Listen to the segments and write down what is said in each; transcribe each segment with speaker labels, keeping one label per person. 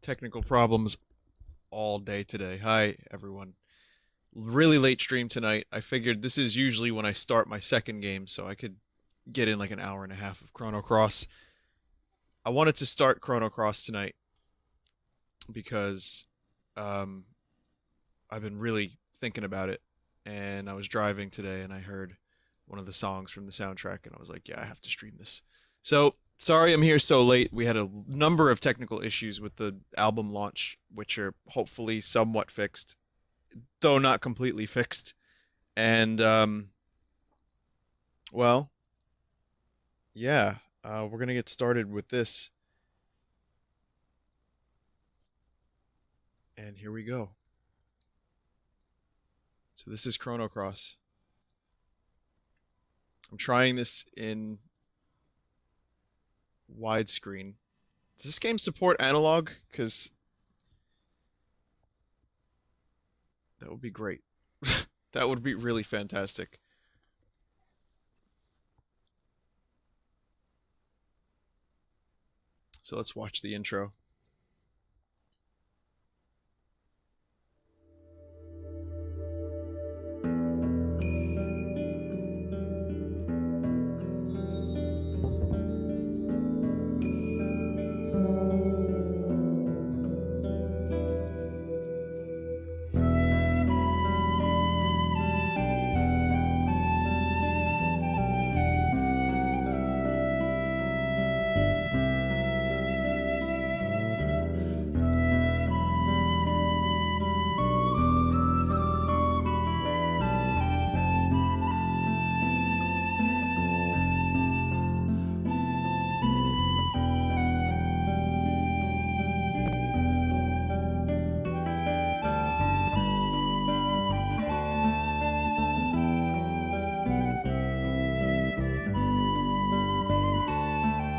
Speaker 1: technical problems all day today. Hi, everyone. Really late stream tonight. I figured this is usually when I start my second game, so I could get in like an hour and a half of Chrono Cross. I wanted to start Chrono Cross tonight because I've been really thinking about it, and I was driving today and I heard one of the songs from the soundtrack, and I was like, yeah, I have to stream this. So, sorry I'm here so late. We had a number of technical issues with the album launch, which are hopefully somewhat fixed, though not completely fixed. And, well, yeah, we're going to get started with this. And here we go. So this is Chrono Cross. I'm trying this in widescreen. Does this game support analog? Because that would be great. That would be really fantastic. So let's watch the intro.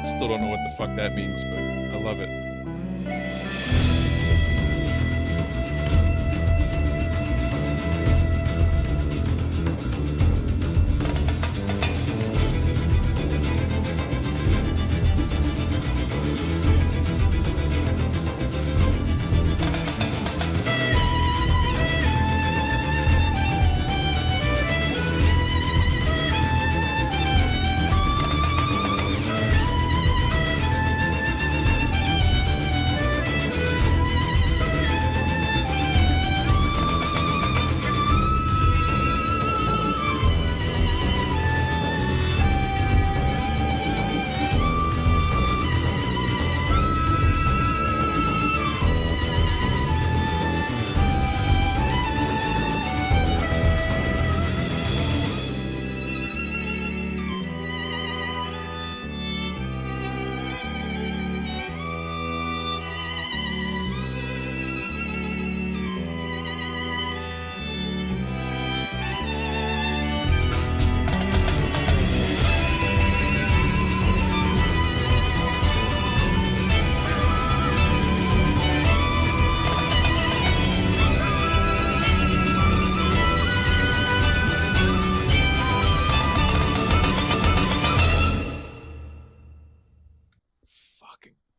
Speaker 1: Still don't know what the fuck that means, but I love it.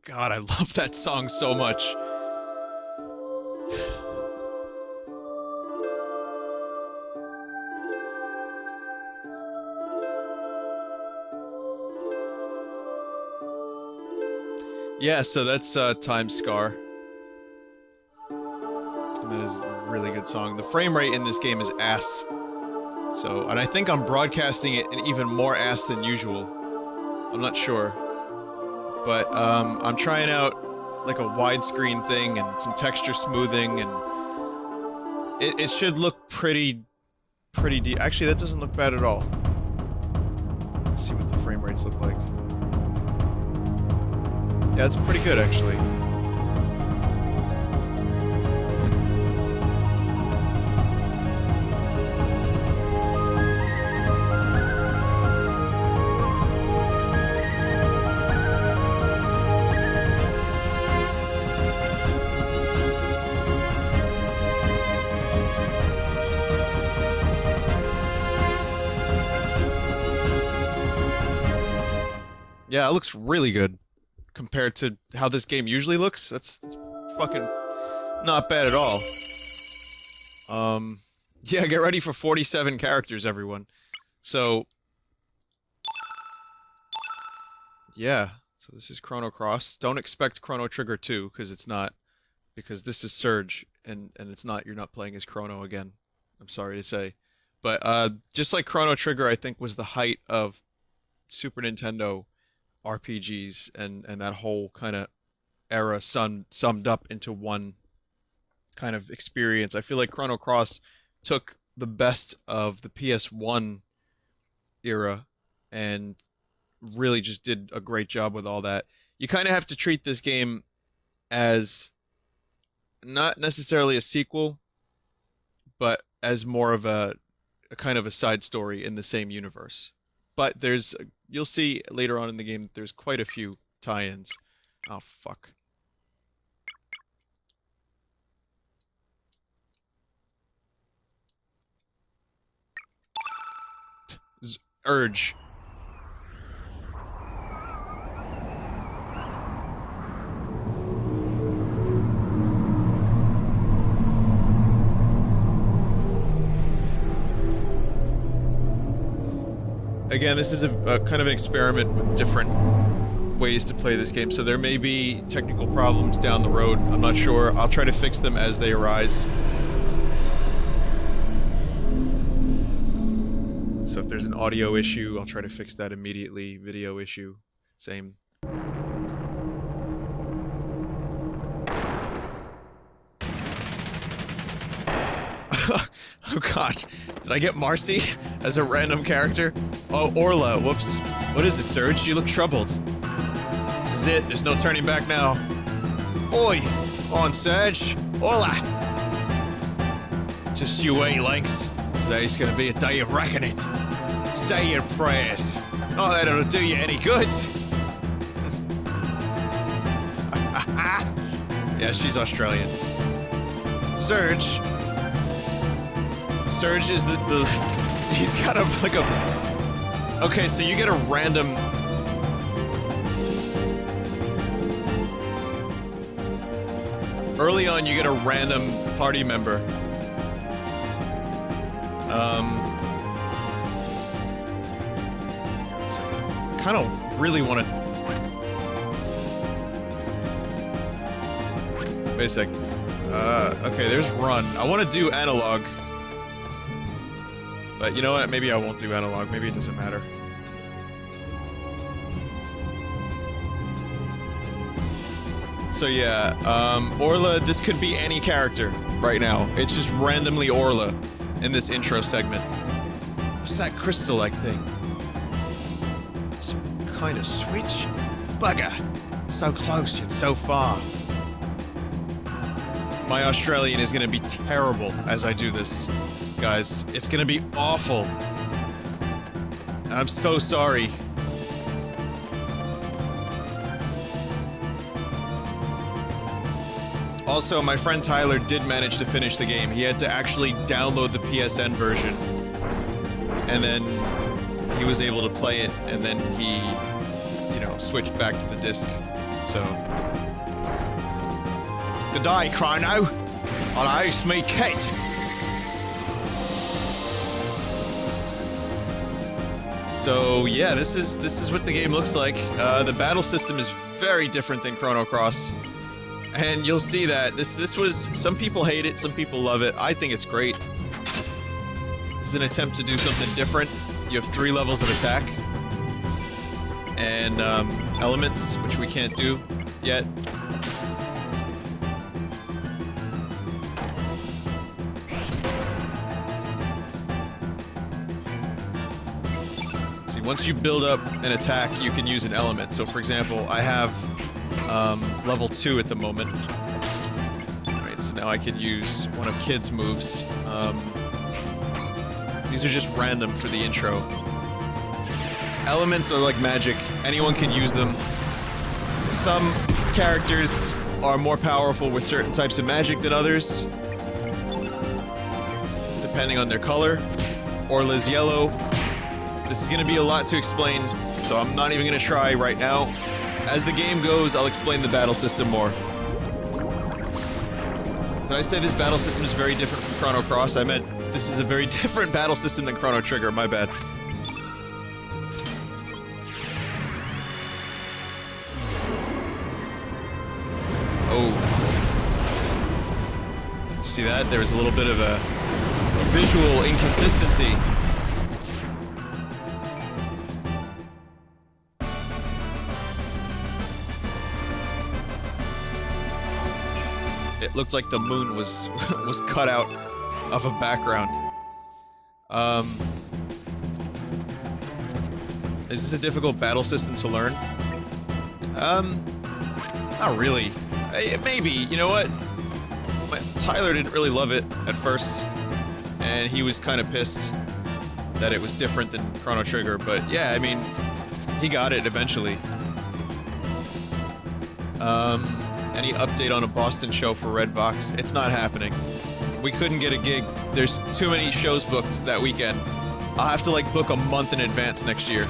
Speaker 1: God, I love that song so much. Yeah, so that's Time Scar. And that is a really good song. The frame rate in this game is ass. So, and I think I'm broadcasting it in even more ass than usual. I'm not sure. But I'm trying out like a widescreen thing and some texture smoothing, and it should look pretty actually, that doesn't look bad at all. Let's see what the frame rates look like. Yeah, it's pretty good actually. Yeah, it looks really good compared to how this game usually looks. That's fucking not bad at all. Yeah, get ready for 47 characters, everyone. So, yeah. So this is Chrono Cross. Don't expect Chrono Trigger 2, because it's not. Because this is Surge, and it's not, you're not playing as Chrono again. I'm sorry to say. But, just like Chrono Trigger, I think, was the height of Super Nintendo RPGs, and that whole kind of era summed up into one kind of experience. I feel like Chrono Cross took the best of the PS1 era and really just did a great job with all that. You kind of have to treat this game as not necessarily a sequel, but as more of a kind of a side story in the same universe. But you'll see later on in the game that there's quite a few tie-ins. Oh, fuck. Urge. Again, this is a kind of an experiment with different ways to play this game, so there may be technical problems down the road. I'm not sure. I'll try to fix them as they arise. So if there's an audio issue, I'll try to fix that immediately. Video issue, same. Oh god, did I get Marcy as a random character? Oh, Orla, whoops. What is it, Surge? You look troubled. This is it, there's no turning back now. Oi! On, Surge! Orla! Just you wait, Lynx. Today's gonna be a day of reckoning. Say your prayers. Not that it'll do you any good. Yeah, she's Australian. Surge. Surge is the he's got like a... Okay, so you get a random... Early on, you get a random party member. I kind of really want to... Wait a sec. Okay, there's run. I want to do analog. But you know what? Maybe I won't do analog. Maybe it doesn't matter. So yeah, Orla, this could be any character right now. It's just randomly Orla in this intro segment. What's that crystal-like thing? Some kind of switch? Bugger! So close yet so far. My Australian is gonna be terrible as I do this. Guys, it's gonna be awful. I'm so sorry. Also, my friend Tyler did manage to finish the game. He had to actually download the PSN version. And then he was able to play it, and then he, you know, switched back to the disc. So. Good day, Chrono. Hello, it's me, Kit. So yeah, this is what the game looks like. The battle system is very different than Chrono Cross, and you'll see that this was, some people hate it, some people love it. I think it's great. This is an attempt to do something different. You have 3 levels of attack and elements, which we can't do yet. Once you build up an attack, you can use an element. So, for example, I have level 2 at the moment. Right, so now I can use one of Kid's moves. These are just random for the intro. Elements are like magic. Anyone can use them. Some characters are more powerful with certain types of magic than others, depending on their color. Orla's yellow. This is going to be a lot to explain, so I'm not even going to try right now. As the game goes, I'll explain the battle system more. Did I say this battle system is very different from Chrono Cross? I meant this is a very different battle system than Chrono Trigger, my bad. Oh. See that? There was a little bit of a visual inconsistency. It looked like the moon was was cut out of a background. Is this a difficult battle system to learn? Not really. Maybe, you know what? Tyler didn't really love it at first, and he was kind of pissed that it was different than Chrono Trigger, but yeah, I mean, he got it eventually. Any update on a Boston show for Red Vox? It's not happening. We couldn't get a gig. There's too many shows booked that weekend. I'll have to, like, book a month in advance next year.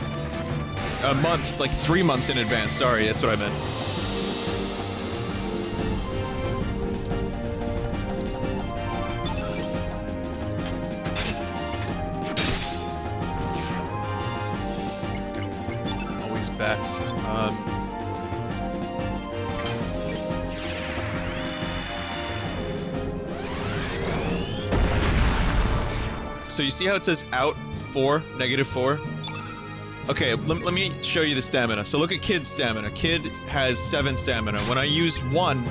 Speaker 1: A month, like 3 months in advance, sorry, that's what I meant. Always bats. So you see how it says out 4, -4? Okay, let me show you the stamina. So look at Kid's stamina. Kid has 7 stamina. When I use 1,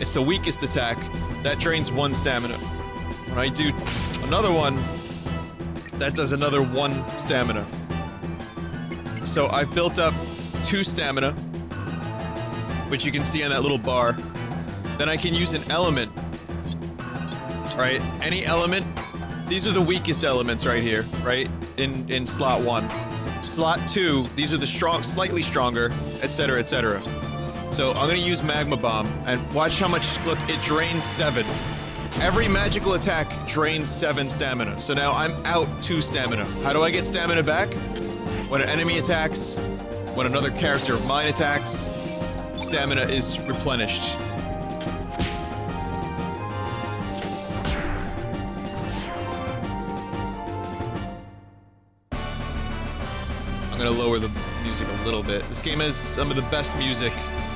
Speaker 1: it's the weakest attack. That drains 1 stamina. When I do another one, that does another 1 stamina. So I've built up 2 stamina, which you can see on that little bar. Then I can use an element. Right? Any element. These are the weakest elements right here, right? In slot 1. Slot 2, these are the slightly stronger, etc., etc. So I'm gonna use Magma Bomb, and watch how much, look, it drains 7. Every magical attack drains 7 stamina. So now I'm out 2 stamina. How do I get stamina back? When an enemy attacks, when another character of mine attacks, stamina is replenished. I'm gonna lower the music a little bit. This game has some of the best music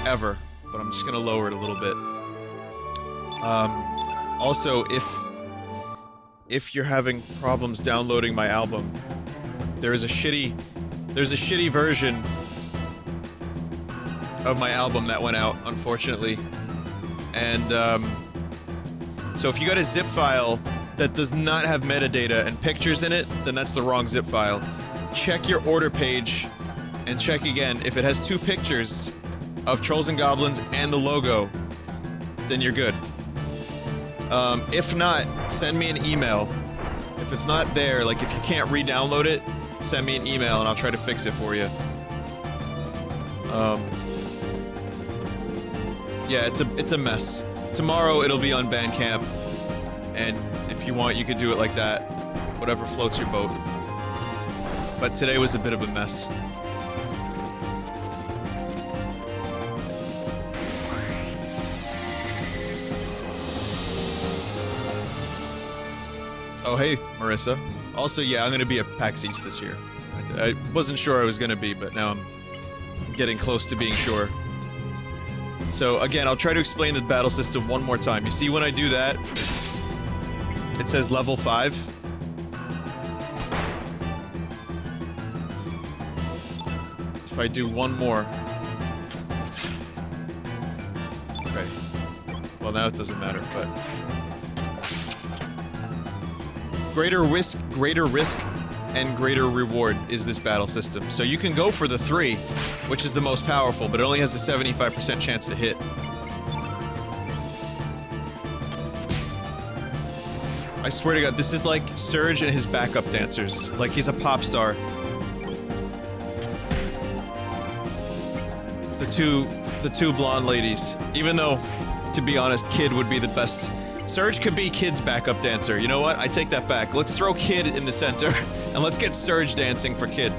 Speaker 1: ever, but I'm just gonna lower it a little bit. Also, if you're having problems downloading my album, there's a shitty version of my album that went out, unfortunately. And, so if you got a zip file that does not have metadata and pictures in it, then that's the wrong zip file. Check your order page, and check again. If it has 2 pictures of Trolls and Goblins and the logo, then you're good. If not, send me an email. If it's not there, like if you can't re-download it, send me an email and I'll try to fix it for you. Yeah, it's a mess. Tomorrow it'll be on Bandcamp, and if you want, you could do it like that. Whatever floats your boat. But today was a bit of a mess. Oh, hey, Marissa. Also, yeah, I'm gonna be at PAX East this year. I wasn't sure I was gonna be, but now I'm getting close to being sure. So, again, I'll try to explain the battle system one more time. You see when I do that, it says level 5. If I do one more... Okay. Well, now it doesn't matter, but... Greater risk, and greater reward is this battle system. So you can go for the 3, which is the most powerful, but it only has a 75% chance to hit. I swear to God, this is like Surge and his backup dancers. Like he's a pop star. The two blonde ladies. Even though, to be honest, Kid would be the best. Surge could be Kid's backup dancer. You know what? I take that back. Let's throw Kid in the center, and let's get Surge dancing for Kid.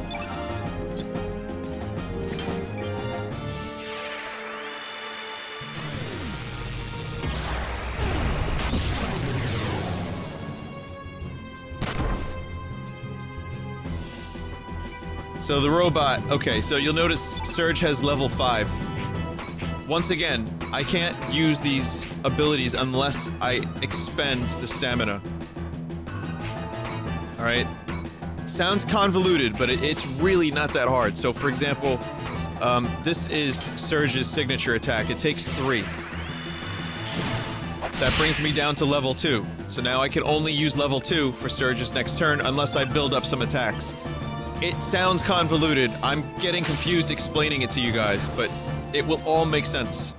Speaker 1: So the robot, okay, so you'll notice Surge has level 5. Once again, I can't use these abilities unless I expend the stamina. Alright? Sounds convoluted, but it's really not that hard. So for example, this is Surge's signature attack. It takes 3. That brings me down to level 2. So now I can only use level 2 for Surge's next turn unless I build up some attacks. It sounds convoluted. I'm getting confused explaining it to you guys, but it will all make sense.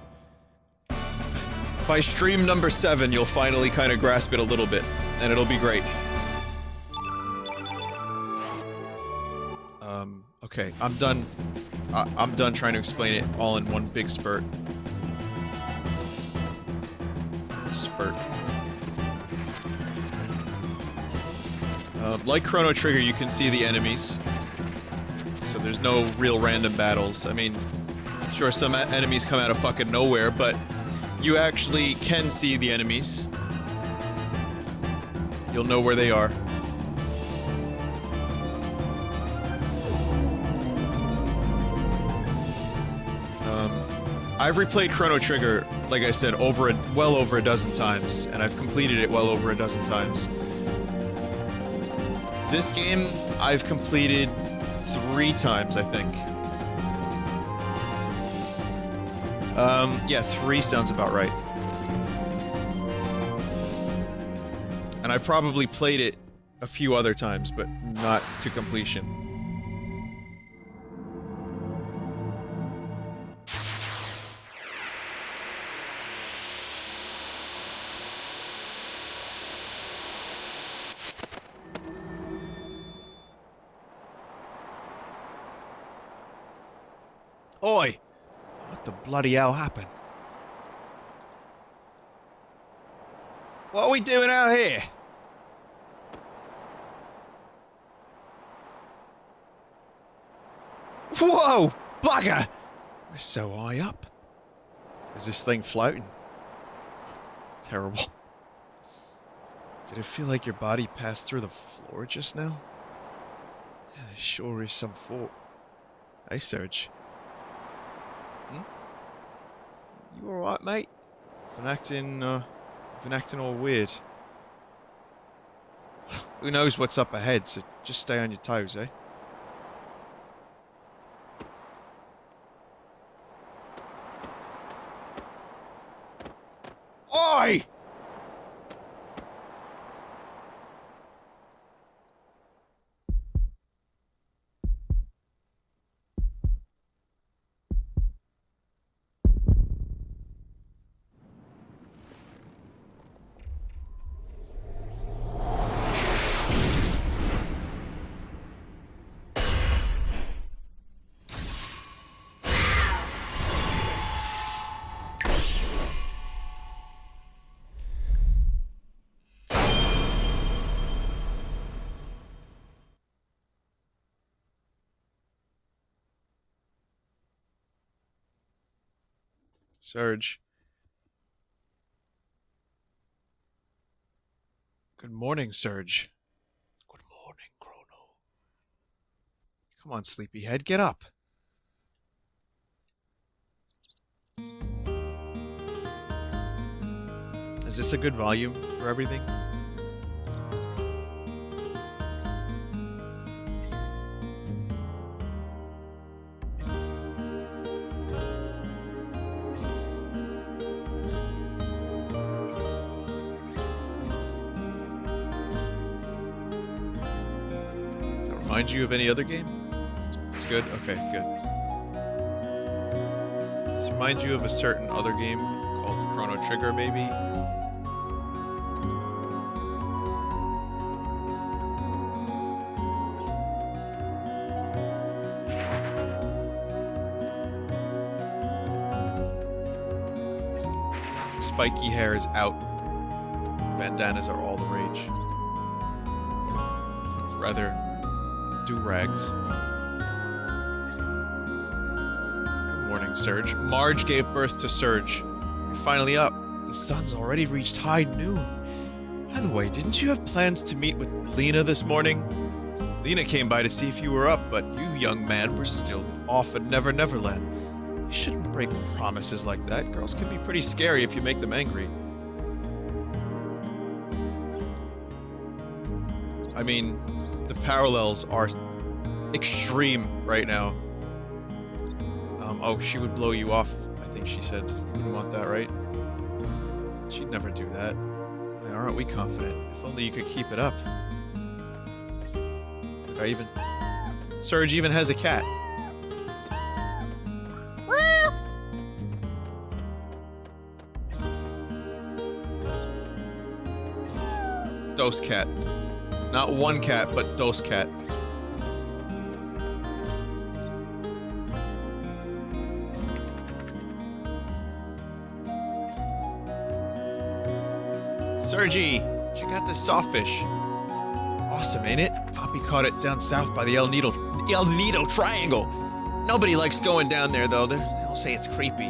Speaker 1: By stream number 7, you'll finally kind of grasp it a little bit, and it'll be great. Okay, I'm done. I'm done trying to explain it all in one big spurt. Like Chrono Trigger, you can see the enemies. So there's no real random battles. I mean, sure, some enemies come out of fucking nowhere, but you actually can see the enemies. You'll know where they are. I've replayed Chrono Trigger, like I said, well over a dozen times, and I've completed it well over a dozen times. This game, I've completed 3 times, I think. Yeah, 3 sounds about right. And I've probably played it a few other times, but not to completion. Oi! What the bloody hell happened? What are we doing out here? Whoa! Bugger! We're so high up. Is this thing floating? Terrible. Did it feel like your body passed through the floor just now? Yeah, there sure is some fault. Hey, Surge. You alright, mate? Been acting all weird. Who knows what's up ahead, so just stay on your toes, eh? Oi! Surge. Good morning, Surge. Good morning, Chrono. Come on, sleepyhead, get up. Is this a good volume for everything? Remind you of any other game? It's good? Okay, good. Does it remind you of a certain other game called Chrono Trigger, maybe? Spiky hair is out. Bandanas are all the rage. Rather, do-rags. Good morning, Surge. Marge gave birth to Surge. You're finally up. The sun's already reached high noon. By the way, didn't you have plans to meet with Lena this morning? Lena came by to see if you were up, but you, young man, were still off at Never Neverland. You shouldn't break promises like that. Girls can be pretty scary if you make them angry. I mean, the parallels are extreme right now. Oh, she would blow you off, I think she said. You wouldn't want that, right? She'd never do that. Aren't we confident? If only you could keep it up. Surge even has a cat. Dose cat. Not one cat, but dose cat. Sergi, check out this sawfish. Awesome, ain't it? Poppy caught it down south by the El Nido Triangle. Nobody likes going down there, though. They all say it's creepy.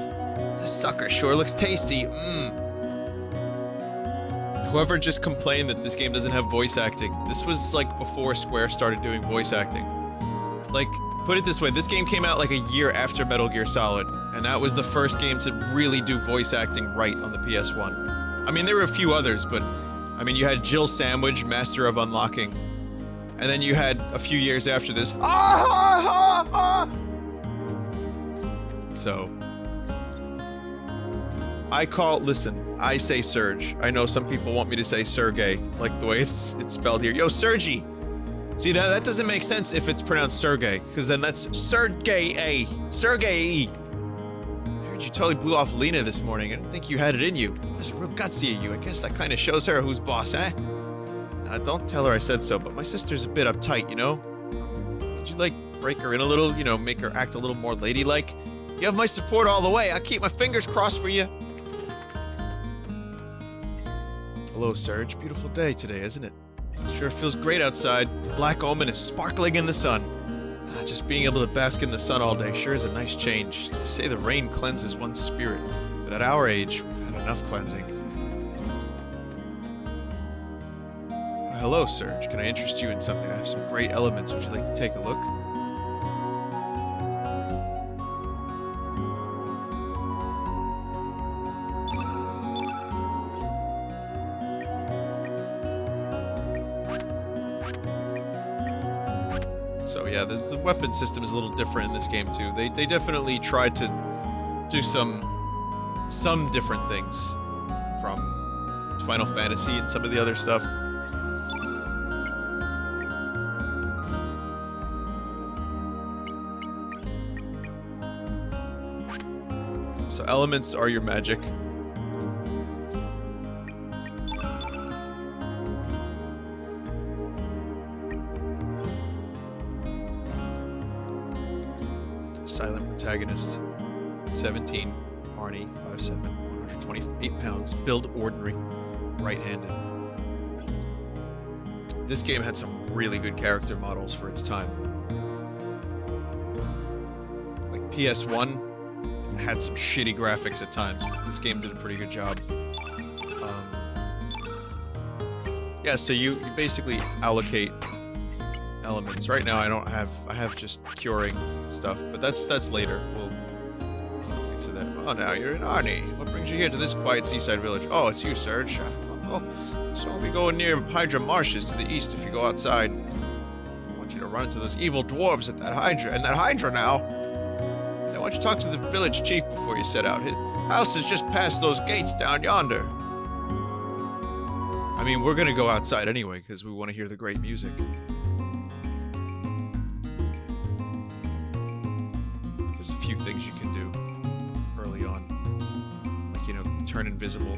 Speaker 1: This sucker sure looks tasty. Whoever just complained that this game doesn't have voice acting, this was like before Square started doing voice acting. Like, put it this way, this game came out like a year after Metal Gear Solid, and that was the first game to really do voice acting right on the PS1. I mean, there were a few others, but I mean, you had Jill Sandwich, Master of Unlocking, and then you had a few years after this. So, listen, I say Surge. I know some people want me to say Sergey, like the way it's spelled here. Yo, Sergi! See, that doesn't make sense if it's pronounced Sergey, because then that's Sergey. Sergey! I heard you totally blew off Lena this morning. I didn't think you had it in you. It was real gutsy of you. I guess that kind of shows her who's boss, eh? Don't tell her I said so, but my sister's a bit uptight, you know? Could you, like, break her in a little, you know, make her act a little more ladylike? You have my support all the way. I'll keep my fingers crossed for you. Hello, Serge. Beautiful day today, isn't it? Sure feels great outside. The Black Omen is sparkling in the sun. Just being able to bask in the sun all day sure is a nice change. They say the rain cleanses one's spirit, but at our age, we've had enough cleansing. Hello, Serge. Can I interest you in something? I have some great elements. Would you like to take a look? So yeah, the weapon system is a little different in this game too. They definitely tried to do some different things from Final Fantasy and some of the other stuff. So elements are your magic. Silent protagonist. 17. Arnie. 5'7". 128 pounds. Build ordinary. Right-handed. This game had some really good character models for its time. Like PS1 had some shitty graphics at times, but this game did a pretty good job. Yeah, so you basically allocate elements. Right now I have just curing stuff, but that's later. We'll get to that. Oh, now you're in Arnie. What brings you here to this quiet seaside village? Oh, it's you, Serge. Oh, so we'll be going near Hydra Marshes to the east if you go outside. I want you to run into those evil dwarves at that Hydra now. Why don't you talk to the village chief before you set out? His house is just past those gates down yonder. I mean, we're gonna go outside anyway, because we want to hear the great music. There's a few things you can do early on. Like, you know, turn invisible.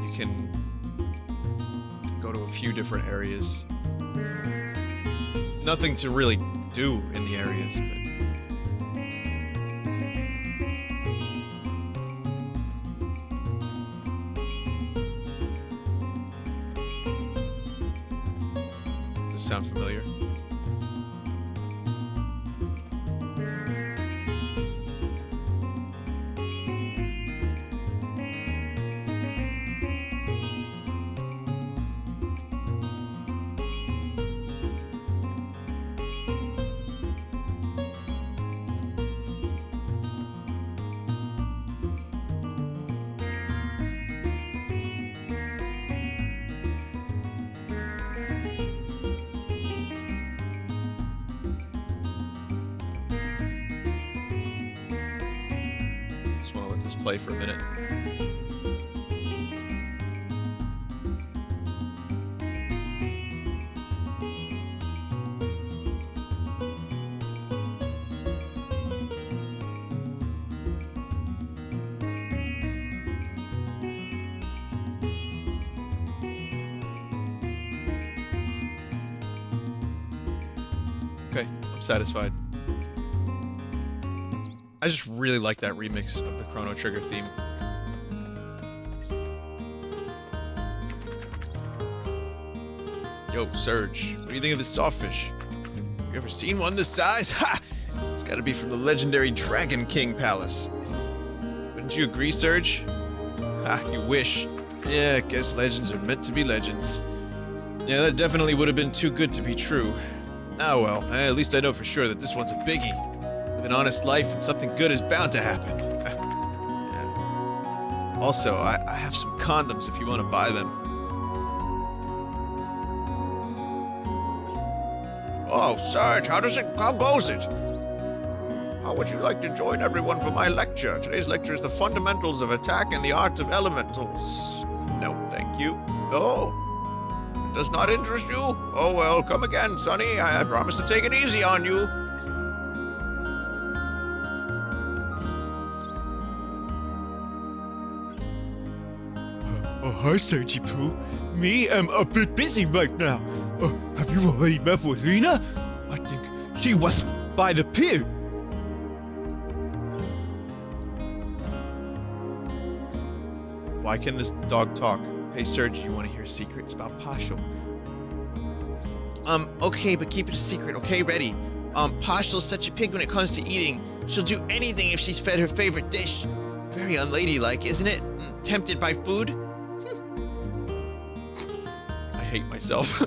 Speaker 1: You can go to a few different areas. Nothing to really do in the areas, but does this sound familiar? this play for a minute. Okay, I'm satisfied. I just really like that remix of the Chrono Trigger theme. Yo, Surge, what do you think of this sawfish? You ever seen one this size? Ha! It's gotta be from the legendary Dragon King Palace. Wouldn't you agree, Surge? Ha, you wish. Yeah, I guess legends are meant to be legends. Yeah, that definitely would have been too good to be true. Ah well, at least I know for sure that this one's a biggie. Live an honest life and something good is bound to happen. Yeah. Also, I have some condoms if you want to buy them. Oh, Sarge, how goes it? How would you like to join everyone for my lecture? Today's lecture is the fundamentals of attack and the art of elementals. No, thank you. Oh, it does not interest you? Oh well, come again, Sonny. I promise to take it easy on you.
Speaker 2: Oh, hi, Sergi Poo. Me, I'm a bit busy right now. Have you already met with Lena? I think she was by the pier.
Speaker 1: Why can this dog talk? Hey, Serge, you want to hear secrets about Pashel? Okay, but keep it a secret, okay? Ready? Pashel's such a pig when it comes to eating. She'll do anything if she's fed her favorite dish. Very unladylike, isn't it? Tempted by food? I hate myself.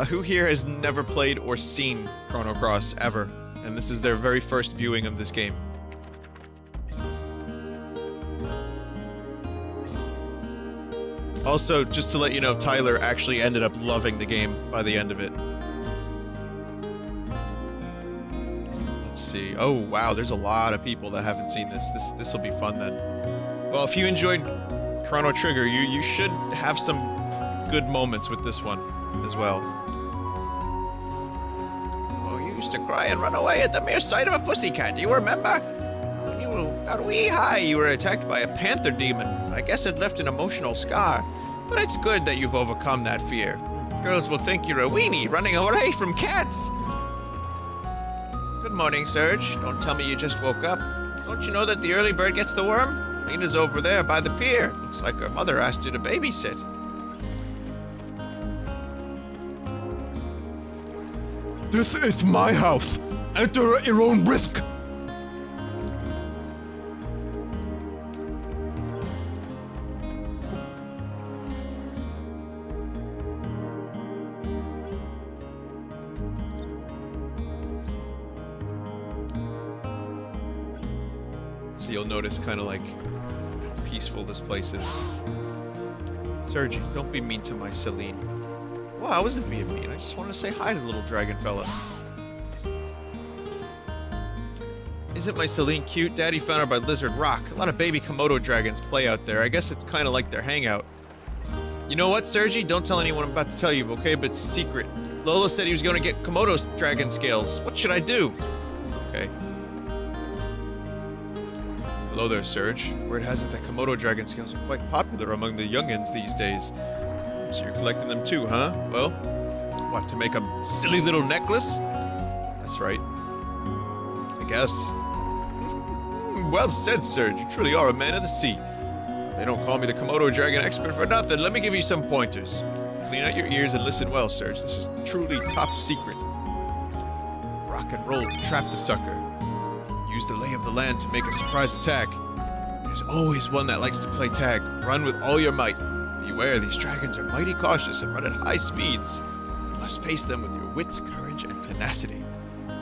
Speaker 1: Who here has never played or seen Chrono Cross, ever? And this is their very first viewing of this game. Also, just to let you know, Tyler actually ended up loving the game by the end of it. Let's see. Oh, wow, there's a lot of people that haven't seen this. This'll be fun then. Well, if you enjoyed Chrono Trigger, you should have some good moments with this one as well. Oh, you used to cry and run away at the mere sight of a pussycat, do you remember? When you were about wee-high, you were attacked by a panther demon. I guess it left an emotional scar. But it's good that you've overcome that fear. Girls will think you're a weenie running away from cats. Good morning, Serge. Don't tell me you just woke up. Don't you know that the early bird gets the worm? Lena's over there by the pier. Looks like her mother asked you to babysit.
Speaker 2: This is my house. Enter at your own risk.
Speaker 1: So you'll notice kind of like how peaceful this place is. Sergi, don't be mean to my Celine. Well, I wasn't being mean. I just wanted to say hi to the little dragon fella. Isn't my Celine cute? Daddy found her by Lizard Rock. A lot of baby Komodo dragons play out there. I guess it's kind of like their hangout. You know what, Sergi? Don't tell anyone I'm about to tell you, okay? But it's a secret. Lolo said he was going to get Komodo dragon scales. What should I do? Okay. Hello there, Serge. Word has it that Komodo dragon scales are quite popular among the youngins these days. So you're collecting them too, huh? Well, what, to make a silly little necklace? That's right. I guess. Well said, Serge. You truly are a man of the sea. They don't call me the Komodo dragon expert for nothing. Let me give you some pointers. Clean out your ears and listen well, Serge. This is truly top secret. Rock and roll to trap the sucker. Use the lay of the land to make a surprise attack. There's always one that likes to play tag. Run with all your might. Beware, these dragons are mighty cautious and run at high speeds. You must face them with your wits, courage, and tenacity.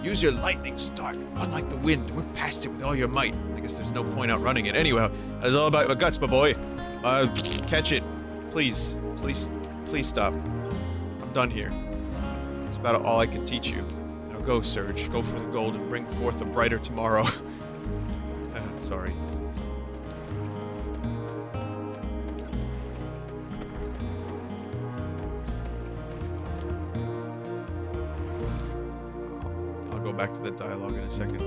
Speaker 1: Use your lightning start. Run like the wind. Whip past it with all your might. I guess there's no point out running it. Anyway, it's all about your guts, my boy. Catch it. Please. Please stop. I'm done here. That's about all I can teach you. Now go, Serge. Go for the gold and bring forth a brighter tomorrow. Sorry. I'll go back to that dialogue in a second.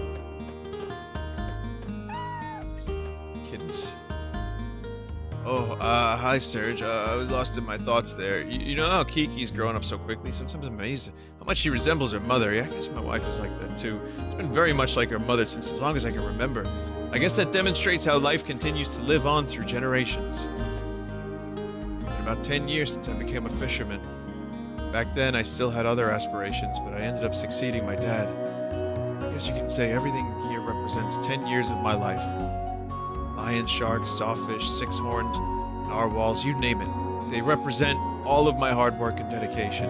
Speaker 1: Kittens. Oh, hi, Serge. I was lost in my thoughts there. You know how Kiki's growing up so quickly? Sometimes I'm amazed how much she resembles her mother. Yeah, I guess my wife is like that, too. She's been very much like her mother since as long as I can remember. I guess that demonstrates how life continues to live on through generations. It's been about 10 years since I became a fisherman. Back then, I still had other aspirations, but I ended up succeeding my dad. I guess you can say everything here represents 10 years of my life. Lion, shark, sawfish, six-horned, narwhals, you name it. They represent all of my hard work and dedication.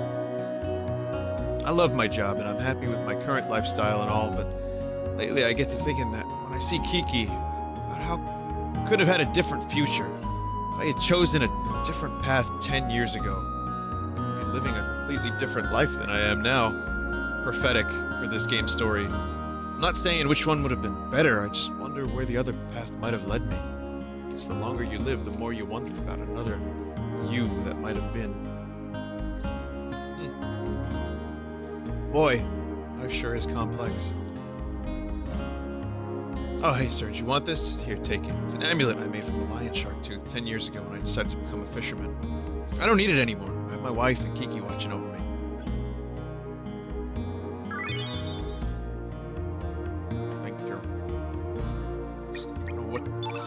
Speaker 1: I love my job and I'm happy with my current lifestyle and all, but lately I get to thinking that when I see Kiki, about how I could have had a different future. If I had chosen a different path 10 years ago, I'd be living a completely different life than I am now. Prophetic for this game's story. I'm not saying which one would have been better, I just wonder where the other path might have led me. Because the longer you live, the more you wonder about another you that might have been. Boy, life sure is complex. Oh, hey, Serge, you want this? Here, take it. It's an amulet I made from a lion shark tooth 10 years ago when I decided to become a fisherman. I don't need it anymore. I have my wife and Kiki watching over me.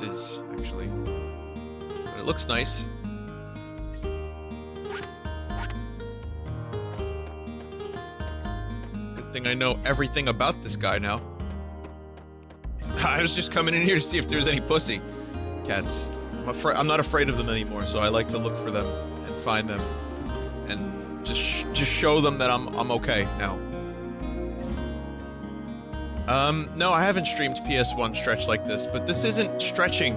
Speaker 1: Is actually, but it looks nice. Good thing I know everything about this guy now. I was just coming in here to see if there's any pussy cats. I'm not afraid of them anymore, so I like to look for them and find them and just show them that I'm okay now. No, I haven't streamed PS1 stretch like this, but this isn't stretching.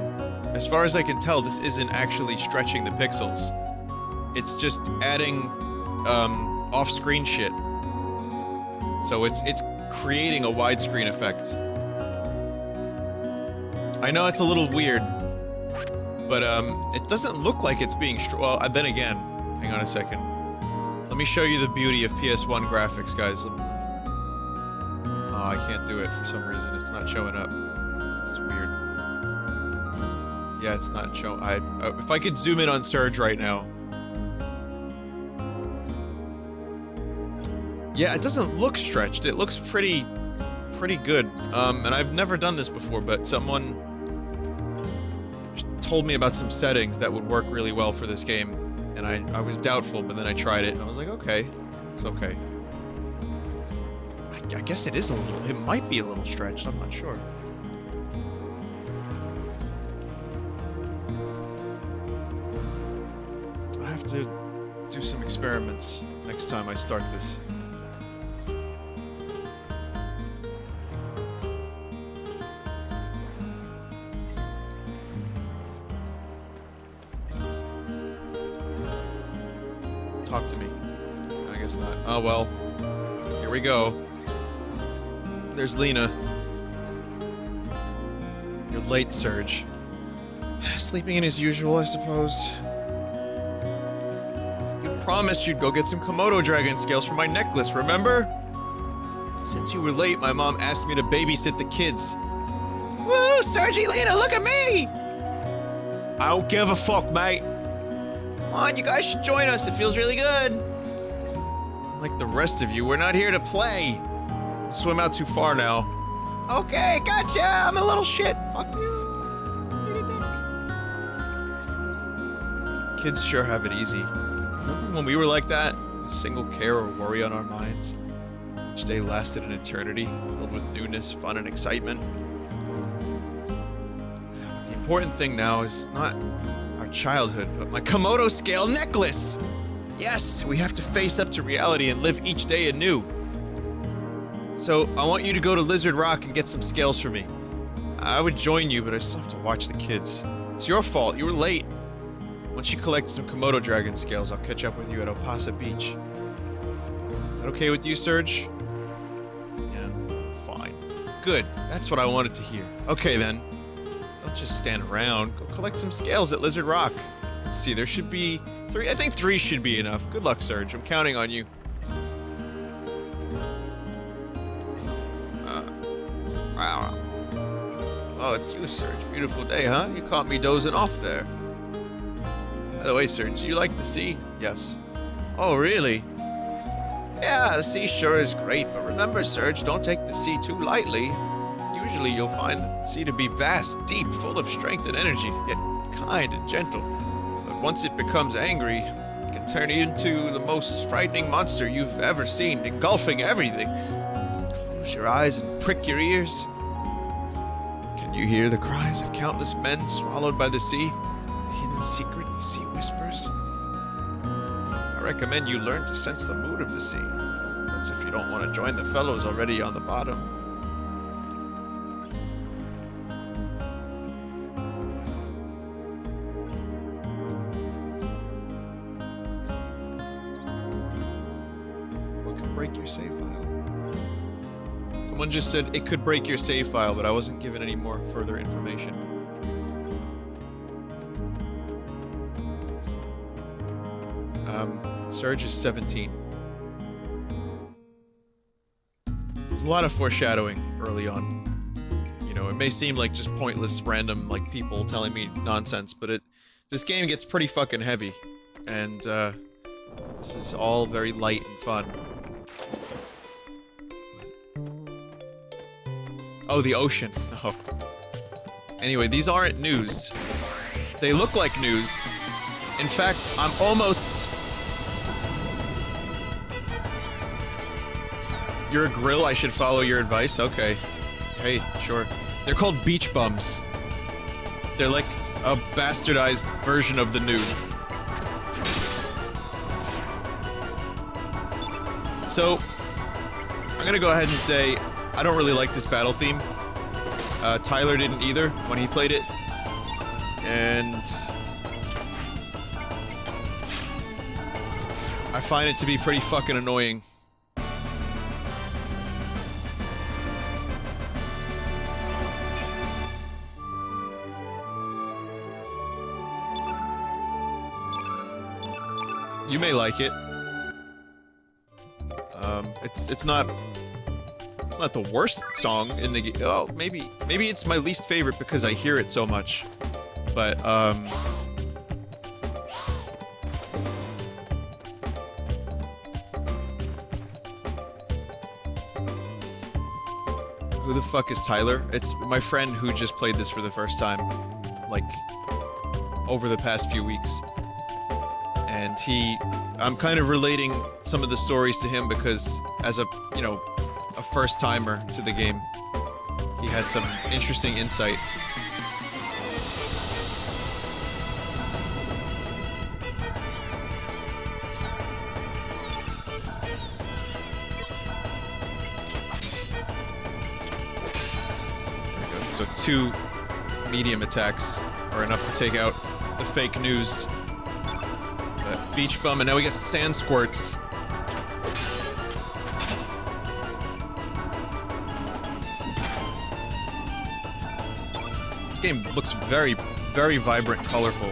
Speaker 1: As far as I can tell, this isn't actually stretching the pixels. It's just adding, off-screen shit. So it's creating a widescreen effect. I know it's a little weird, but, it doesn't look like it's being well, then again, hang on a second. Let me show you the beauty of PS1 graphics, guys. I can't do it for some reason. It's not showing up. It's weird. Yeah, it's not showing. If I could zoom in on Surge right now. Yeah, it doesn't look stretched. It looks pretty good. And I've never done this before, but someone told me about some settings that would work really well for this game, and I was doubtful, but then I tried it and I was like, okay, it's okay. I guess it is a little, it might be a little stretched, I'm not sure. I have to do some experiments next time I start this. Talk to me. I guess not. Oh well. Here we go. There's Lena. You're late, Serge. Sleeping in as usual, I suppose. You promised you'd go get some Komodo dragon scales for my necklace, remember? Since you were late, my mom asked me to babysit the kids. Woo, Sergi, Lena, look at me! I don't give a fuck, mate. Come on, you guys should join us. It feels really good. Like the rest of you, we're not here to play. Swim out too far now. Okay, gotcha! I'm a little shit. Fuck you. Eat a dick. Kids sure have it easy. Remember when we were like that? A single care or worry on our minds. Each day lasted an eternity, filled with newness, fun, and excitement. But the important thing now is not our childhood, but my Komodo scale necklace! Yes, we have to face up to reality and live each day anew. So, I want you to go to Lizard Rock and get some scales for me. I would join you, but I still have to watch the kids. It's your fault, you were late. Once you collect some Komodo dragon scales, I'll catch up with you at Opasa Beach. Is that okay with you, Serge? Yeah, fine. good. That's what I wanted to hear. Okay, then. Don't just stand around. Go collect some scales at Lizard Rock. Let's see, there should be 3. I think 3 should be enough. Good luck, Surge. I'm counting on you. Wow. Oh, it's you, Surge. Beautiful day, huh? You caught me dozing off there. By the way, Surge, do you like the sea? Yes. Oh, really? Yeah, the sea sure is great, but remember, Surge, don't take the sea too lightly. Usually you'll find the sea to be vast, deep, full of strength and energy, yet kind and gentle. But once it becomes angry, it can turn into the most frightening monster you've ever seen, engulfing everything. Close your eyes and prick your ears. Can you hear the cries of countless men swallowed by the sea? The hidden secret the sea whispers? I recommend you learn to sense the mood of the sea. That's if you don't want to join the fellows already on the bottom. What can break your save file? Someone just said it could break your save file, but I wasn't given any more further information. Surge is 17. There's a lot of foreshadowing early on. You know, it may seem like just pointless, random, like, people telling me nonsense, but this game gets pretty fucking heavy. And, this is all very light and fun. Oh, the ocean. Oh. Anyway, these aren't news. They look like news. In fact, I'm almost... You're a grill, I should follow your advice? Okay. Hey, sure. They're called beach bums. They're like a bastardized version of the nude. So, I'm gonna go ahead and say, I don't really like this battle theme. Tyler didn't either when he played it. And... I find it to be pretty fucking annoying. You may like it. It's not the worst song in the game. Oh, maybe it's my least favorite because I hear it so much. But who the fuck is Tyler? It's my friend who just played this for the first time, like, over the past few weeks. And I'm kind of relating some of the stories to him because as a first timer to the game, he had some interesting insight. There we go. So 2 medium attacks are enough to take out the fake news. Beach bum, and now we get sand squirts. This game looks very, very vibrant and colorful.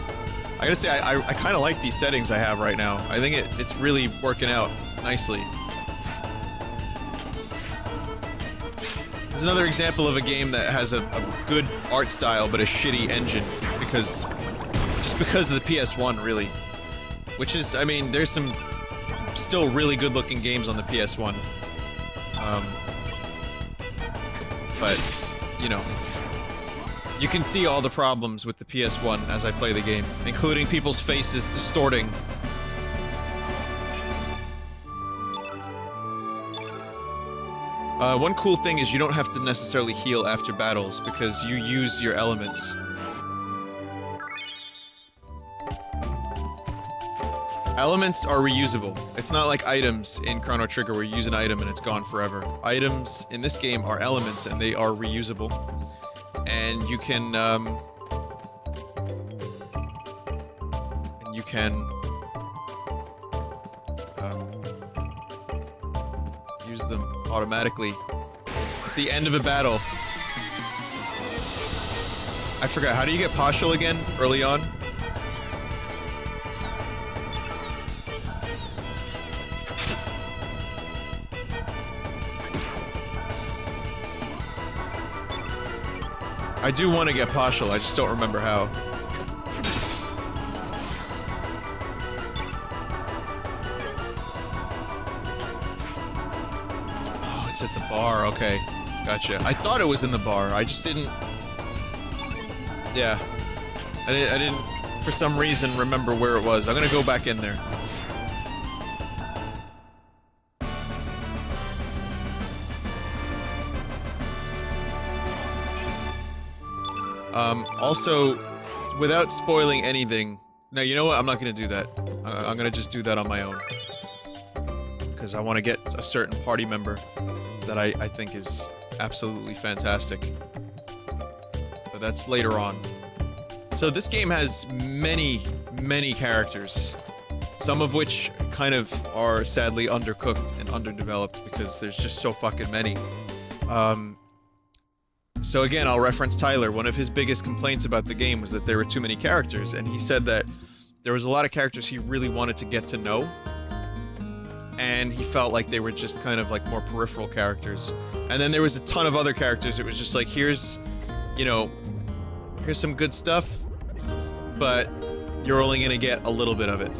Speaker 1: I gotta say, I kind of like these settings I have right now. I think it's really working out nicely. This is another example of a game that has a good art style, but a shitty engine, because of the PS1, really. Which is, I mean, there's some still really good-looking games on the PS1. But, you know, you can see all the problems with the PS1 as I play the game, including people's faces distorting. One cool thing is you don't have to necessarily heal after battles, because you use your elements. Elements are reusable. It's not like items in Chrono Trigger where you use an item and it's gone forever. Items in this game are elements and they are reusable. And you can, use them automatically the end of a battle. I forgot, how do you get partial again early on? I do want to get partial, I just don't remember how. Oh, it's at the bar, okay. Gotcha. I thought it was in the bar, I just didn't... Yeah. I didn't, for some reason, remember where it was. I'm gonna go back in there. Also, without spoiling anything... Now, you know what? I'm not gonna do that. I'm gonna just do that on my own. Because I want to get a certain party member that I think is absolutely fantastic. But that's later on. So this game has many, many characters. Some of which kind of are sadly undercooked and underdeveloped because there's just so fucking many. So again, I'll reference Tyler. One of his biggest complaints about the game was that there were too many characters, and he said that there was a lot of characters he really wanted to get to know, and he felt like they were just kind of like more peripheral characters. And then there was a ton of other characters. It was just like, here's, you know, here's some good stuff, but you're only gonna get a little bit of it.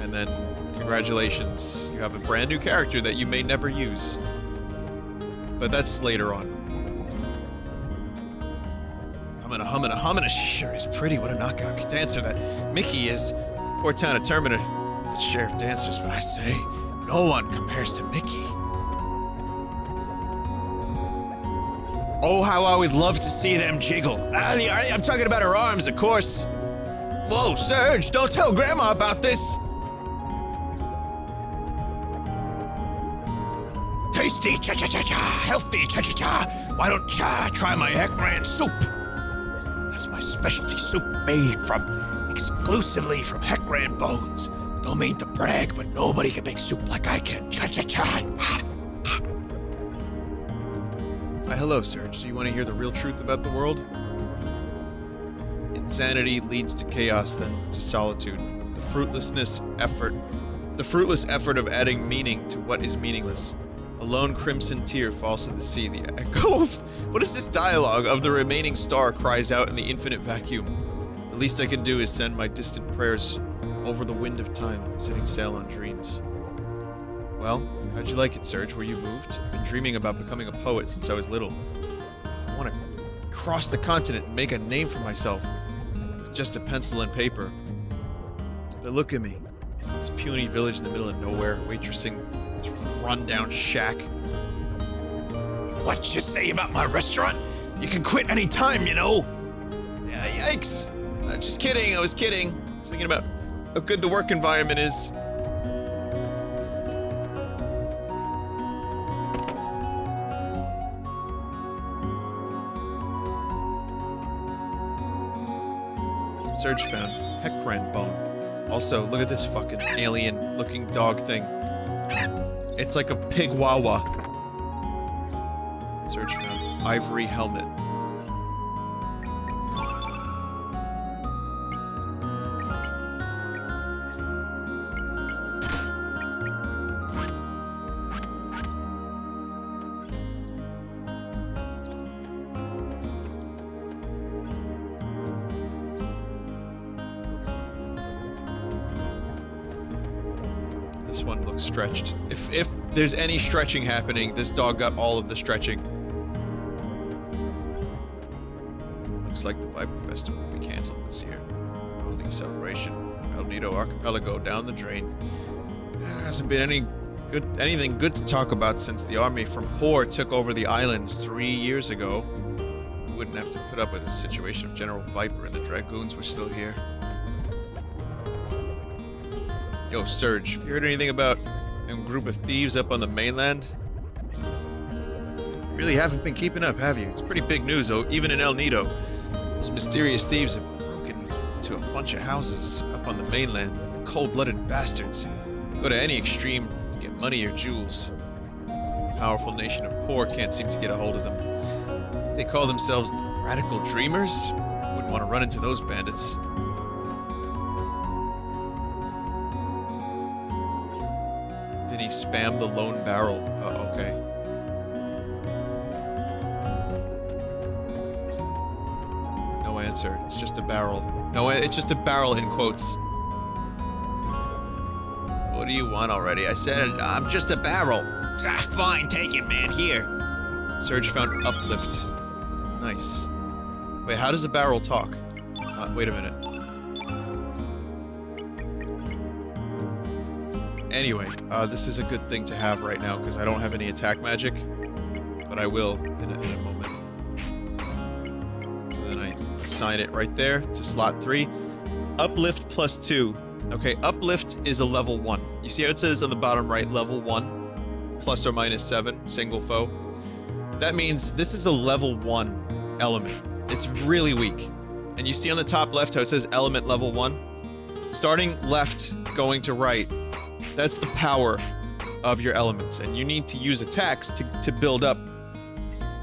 Speaker 1: And then, congratulations, you have a brand new character that you may never use. But that's later on. Humming, she sure is pretty. What a knockout dancer that Mickey is. Poor town of Termina is a share of dancers, but I say, no one compares to Mickey. Oh, how I would love to see them jiggle. I'm talking about her arms, of course. Whoa, Serge, don't tell Grandma about this. Tasty, cha-cha-cha-cha, healthy, cha-cha-cha. Why don't ya try my Heckran soup? That's my specialty soup made exclusively from Heckran bones. Don't mean to brag, but nobody can make soup like I can. Cha-cha-cha. Hi, hello, Serge. Do you want to hear the real truth about the world? Insanity leads to chaos, then to solitude. The fruitless effort of adding meaning to what is meaningless. A lone crimson tear falls to the sea. The echo of... What is this dialogue? Of the remaining star cries out in the infinite vacuum. The least I can do is send my distant prayers over the wind of time, setting sail on dreams. Well, how'd you like it, Serge? Were you moved? I've been dreaming about becoming a poet since I was little. I want to cross the continent and make a name for myself with just a pencil and paper. But look at me. This puny village in the middle of nowhere, waitressing this run-down shack. What you say about my restaurant? You can quit any time, you know. Yikes. Just kidding, I was kidding. I was thinking about how good the work environment is. Serge found Heckran bone. Also, look at this fucking alien-looking dog thing. It's like a pig wawa. Serge found ivory helmet. This one looks stretched. If there's any stretching happening, this dog got all of the stretching. Looks like the Viper Festival will be cancelled this year. Holding a celebration. El Nido Archipelago down the drain. There hasn't been anything good to talk about since the army from Poor took over the islands 3 years ago. We wouldn't have to put up with the situation if General Viper and the Dragoons were still here. Yo, Serge, have you heard anything about a group of thieves up on the mainland? You really haven't been keeping up, have you? It's pretty big news, though, even in El Nido. Those mysterious thieves have broken into a bunch of houses up on the mainland. They're cold-blooded bastards. Go to any extreme to get money or jewels. The powerful nation of poor can't seem to get a hold of them. They call themselves the Radical Dreamers? Wouldn't want to run into those bandits. Vinny spammed the lone barrel. Okay. No answer. It's just a barrel. No, it's just a barrel in quotes. What do you want already? I said I'm just a barrel.
Speaker 2: Ah, fine, take it, man. Here.
Speaker 1: Surge found uplift. Nice. Wait, how does a barrel talk? Wait a minute. Anyway, this is a good thing to have right now, because I don't have any attack magic. But I will in a moment. So then I assign it right there to slot 3. Uplift +2. Okay, uplift is a level 1. You see how it says on the bottom right, level 1? Plus or minus 7, single foe. That means this is a level 1 element. It's really weak. And you see on the top left how it says element level 1? Starting left, going to right, that's the power of your elements. And you need to use attacks to build up.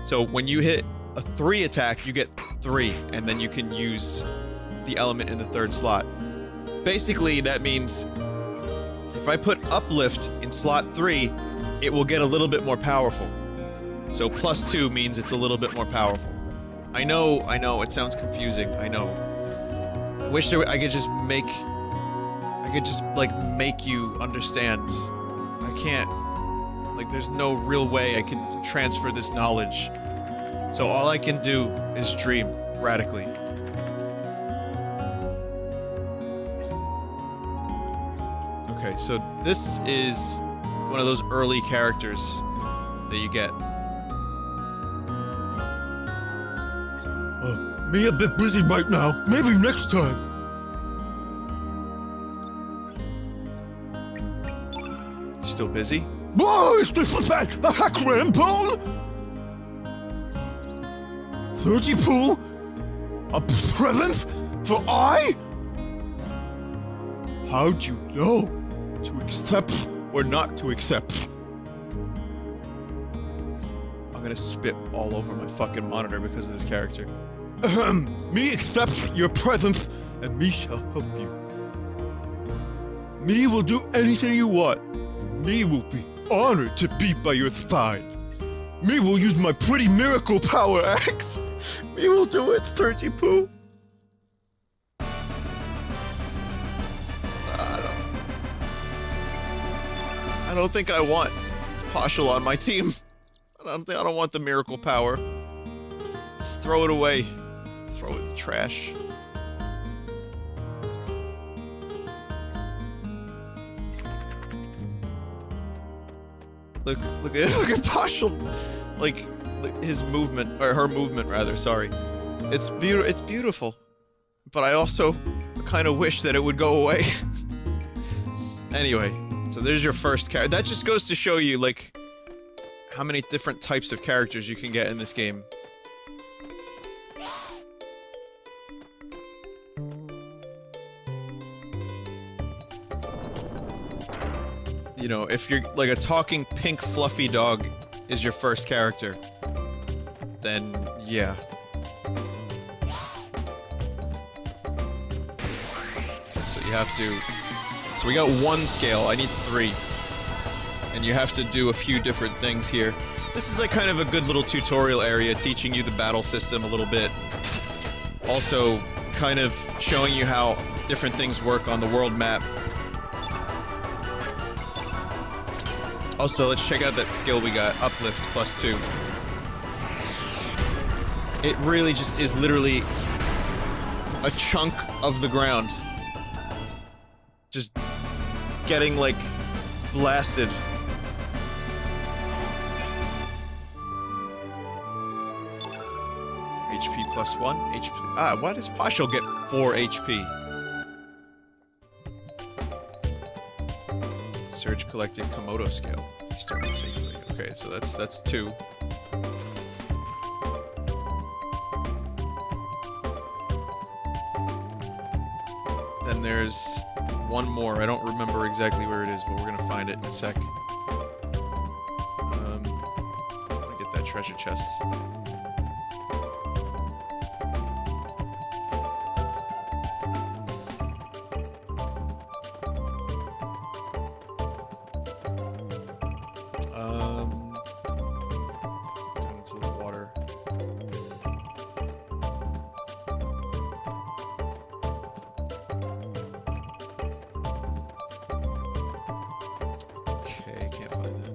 Speaker 1: So when you hit a 3 attack, you get 3. And then you can use the element in the 3rd slot. Basically, that means if I put uplift in slot 3, it will get a little bit more powerful. So +2 means it's a little bit more powerful. I know, it sounds confusing, I know. I wish I could just make you understand. I can't. Like, there's no real way I can transfer this knowledge. So all I can do is dream radically. Okay, so this is one of those early characters that you get.
Speaker 2: Me a bit busy right now. Maybe next time.
Speaker 1: You still busy?
Speaker 2: Whoa, is this that a hack rampone? 30 poo? A present for I? How'd you know to accept or not to accept?
Speaker 1: I'm gonna spit all over my fucking monitor because of this character.
Speaker 2: Me accept your presence, and me shall help you. Me will do anything you want. Me will be honored to be by your side. Me will use my pretty miracle power axe. Me will do it, 30 poo.
Speaker 1: I don't think I want Partial on my team. I don't want the miracle power. Just throw it away. Throw it in the trash. Look at Partial. Like his movement, or her movement rather. Sorry. It's beautiful, but I also kind of wish that it would go away. Anyway, so there's your first character. That just goes to show you like how many different types of characters you can get in this game. You know, if you're like a talking pink fluffy dog is your first character, then yeah. So you have to... So we got 1 scale, I need 3. And you have to do a few different things here. This is like kind of a good little tutorial area, teaching you the battle system a little bit. Also, kind of showing you how different things work on the world map. Also, let's check out that skill we got, Uplift +2. It really just is literally a chunk of the ground. Just getting, like, blasted. HP +1, HP... Ah, why does Partial get 4 HP? Surge collected Komodo scale. He's starting safely. Okay, so that's 2. Then there's 1 more. I don't remember exactly where it is, but we're gonna find it in a sec. treasure chest. Down into the water. Okay, can't find that.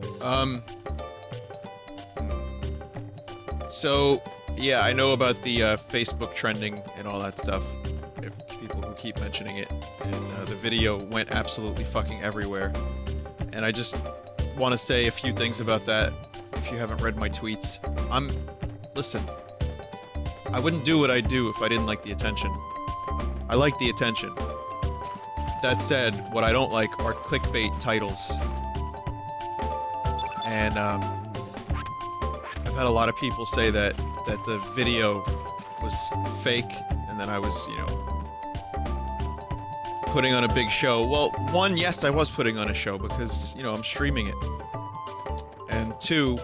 Speaker 1: So, yeah, I know about the Facebook trending and all that stuff. If people who keep mentioning it, and the video went absolutely fucking everywhere. And I just want to say a few things about that. If you haven't read my tweets, listen. I wouldn't do what I do if I didn't like the attention. I like the attention. That said, what I don't like are clickbait titles. And I've had a lot of people say that the video was fake and that I was, you know, putting on a big show. Well, one, yes, I was putting on a show because, you know, I'm streaming it. And two,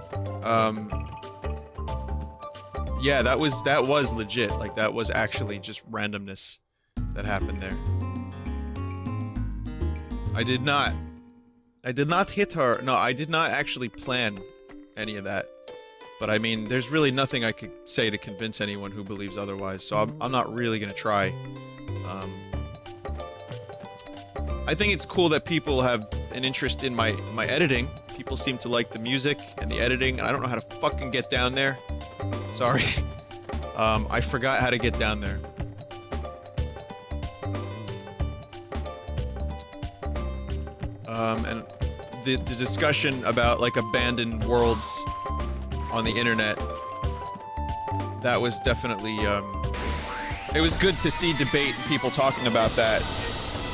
Speaker 1: yeah, that was legit. Like, that was actually just randomness that happened there. I did not hit her. No, I did not actually plan any of that. But I mean, there's really nothing I could say to convince anyone who believes otherwise, so I'm not really gonna try. I think it's cool that people have an interest in my editing. People seem to like the music and the editing, and I don't know how to fucking get down there. Sorry. I forgot how to get down there. And the discussion about, like, abandoned worlds on the internet, that was definitely, it was good to see debate and people talking about that.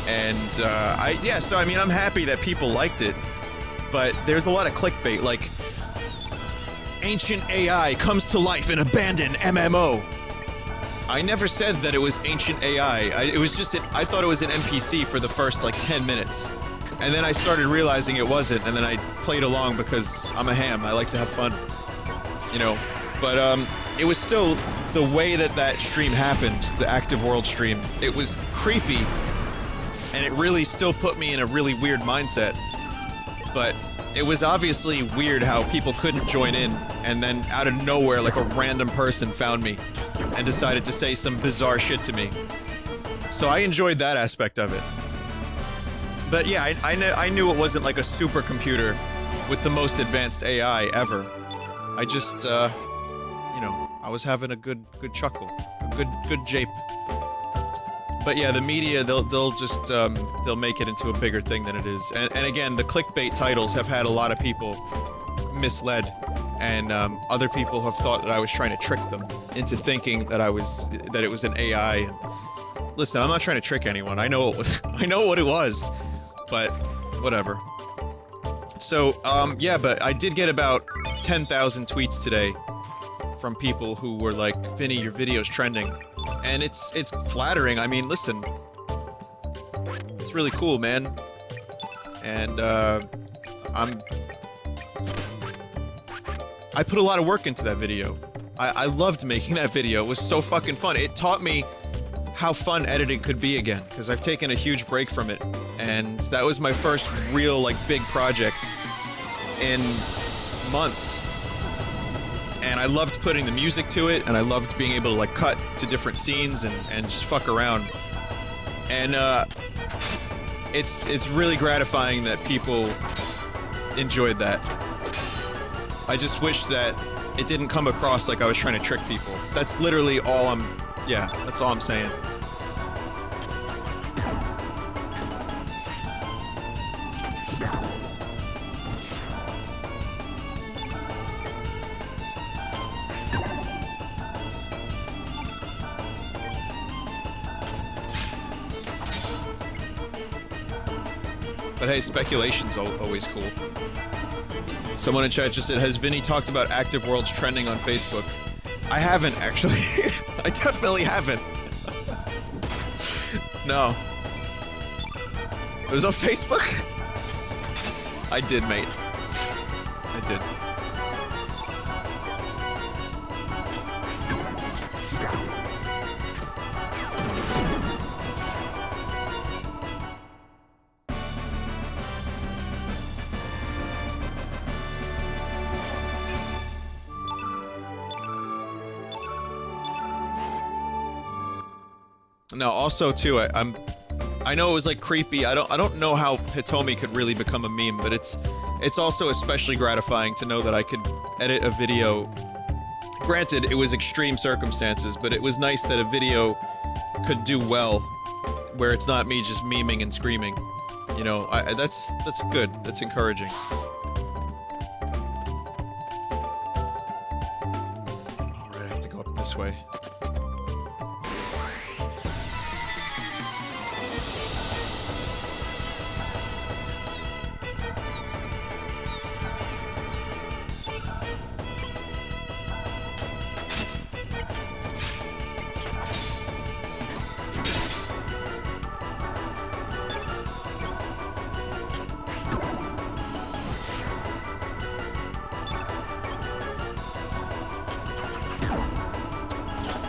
Speaker 1: And, yeah, so I mean, I'm happy that people liked it, but there's a lot of clickbait, like, ancient AI comes to life in abandoned MMO. I never said that it was ancient AI. It was just, I thought it was an NPC for the first, like, 10 minutes. And then I started realizing it wasn't, and then I played along because I'm a ham, I like to have fun. You know, but, it was still, the way that stream happened, the Active World stream, it was creepy, and it really still put me in a really weird mindset. But it was obviously weird how people couldn't join in, and then out of nowhere, like, a random person found me and decided to say some bizarre shit to me. So I enjoyed that aspect of it. But yeah, I knew it wasn't like a supercomputer with the most advanced AI ever. I just, you know, I was having a good chuckle, a good jape. But yeah, the media, they'll just, they'll make it into a bigger thing than it is. And again, the clickbait titles have had a lot of people misled, and other people have thought that I was trying to trick them into thinking that it was an AI. Listen, I'm not trying to trick anyone. I know I know what it was, but whatever. So, yeah, but I did get about 10,000 tweets today from people who were like, Vinny, your video's trending. And it's flattering. I mean, listen, it's really cool, man. And, I put a lot of work into that video. I loved making that video. It was so fucking fun. It taught me how fun editing could be again, because I've taken a huge break from it, and that was my first real, like, big project in months. And I loved putting the music to it, and I loved being able to, like, cut to different scenes and just fuck around. And, it's really gratifying that people enjoyed that. I just wish that it didn't come across like I was trying to trick people. That's literally all yeah, that's all I'm saying. But hey, speculation's always cool. Someone in chat just said, has Vinny talked about Active Worlds trending on Facebook? I haven't, actually. I definitely haven't. No. It was on Facebook? I did, mate. I did. No, also too, I know it was like creepy. I don't know how Hitomi could really become a meme, but it's also especially gratifying to know that I could edit a video. Granted, it was extreme circumstances, but it was nice that a video could do well, where it's not me just memeing and screaming. You know, that's good. That's encouraging. Alright, I have to go up this way.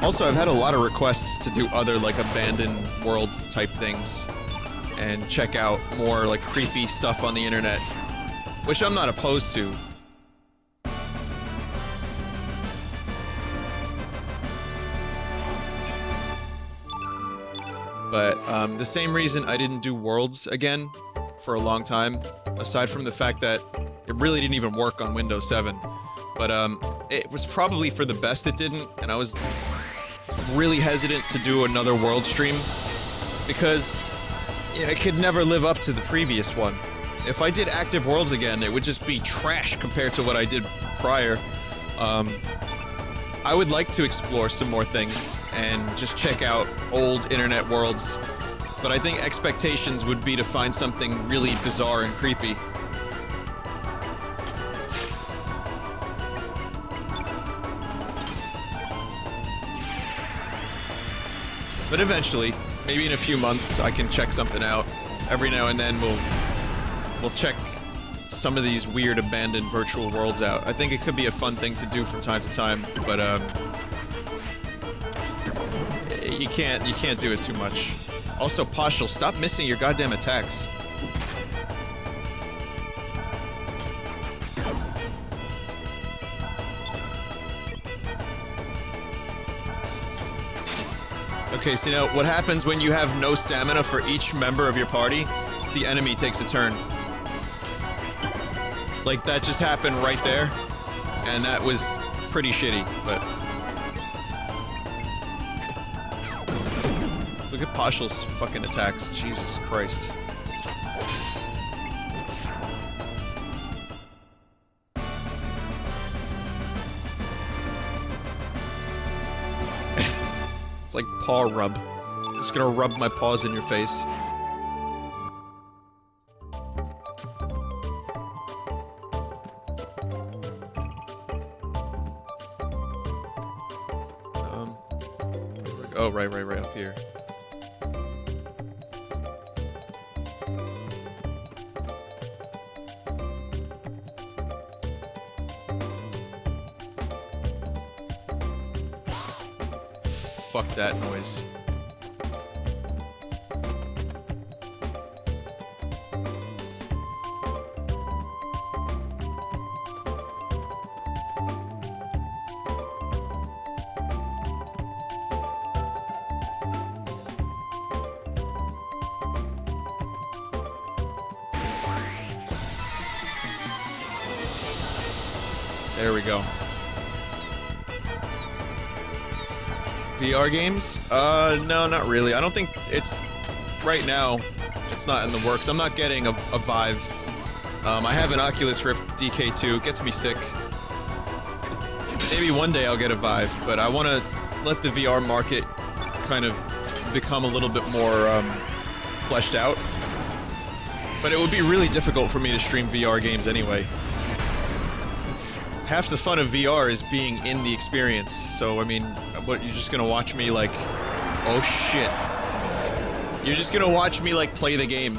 Speaker 1: Also, I've had a lot of requests to do other, like, abandoned world type things and check out more, like, creepy stuff on the internet, which I'm not opposed to. But, the same reason I didn't do Worlds again for a long time, aside from the fact that it really didn't even work on Windows 7, but, it was probably for the best it didn't, and I was really hesitant to do another world stream because it could never live up to the previous one. If I did active worlds again, it would just be trash compared to what I did prior. I would like to explore some more things and just check out old internet worlds, but I think expectations would be to find something really bizarre and creepy. But eventually, maybe in a few months, I can check something out. Every now and then, we'll check some of these weird abandoned virtual worlds out. I think it could be a fun thing to do from time to time, but you can't do it too much. Also, Poshel, stop missing your goddamn attacks. Okay, so you know, what happens when you have no stamina for each member of your party? The enemy takes a turn. It's like that just happened right there, and that was pretty shitty, but... Look at Poshel's fucking attacks, Jesus Christ. It's like paw rub. I'm just gonna rub my paws in your face. Oh, right up here. Fuck that noise. There we go. VR games? No, not really. I don't think it's... Right now, it's not in the works. I'm not getting a Vive. I have an Oculus Rift DK2. It gets me sick. Maybe one day I'll get a Vive, but I want to let the VR market kind of become a little bit more, fleshed out. But it would be really difficult for me to stream VR games anyway. Half the fun of VR is being in the experience, so I mean, what, you're just gonna watch me like... Oh shit. You're just gonna watch me like play the game.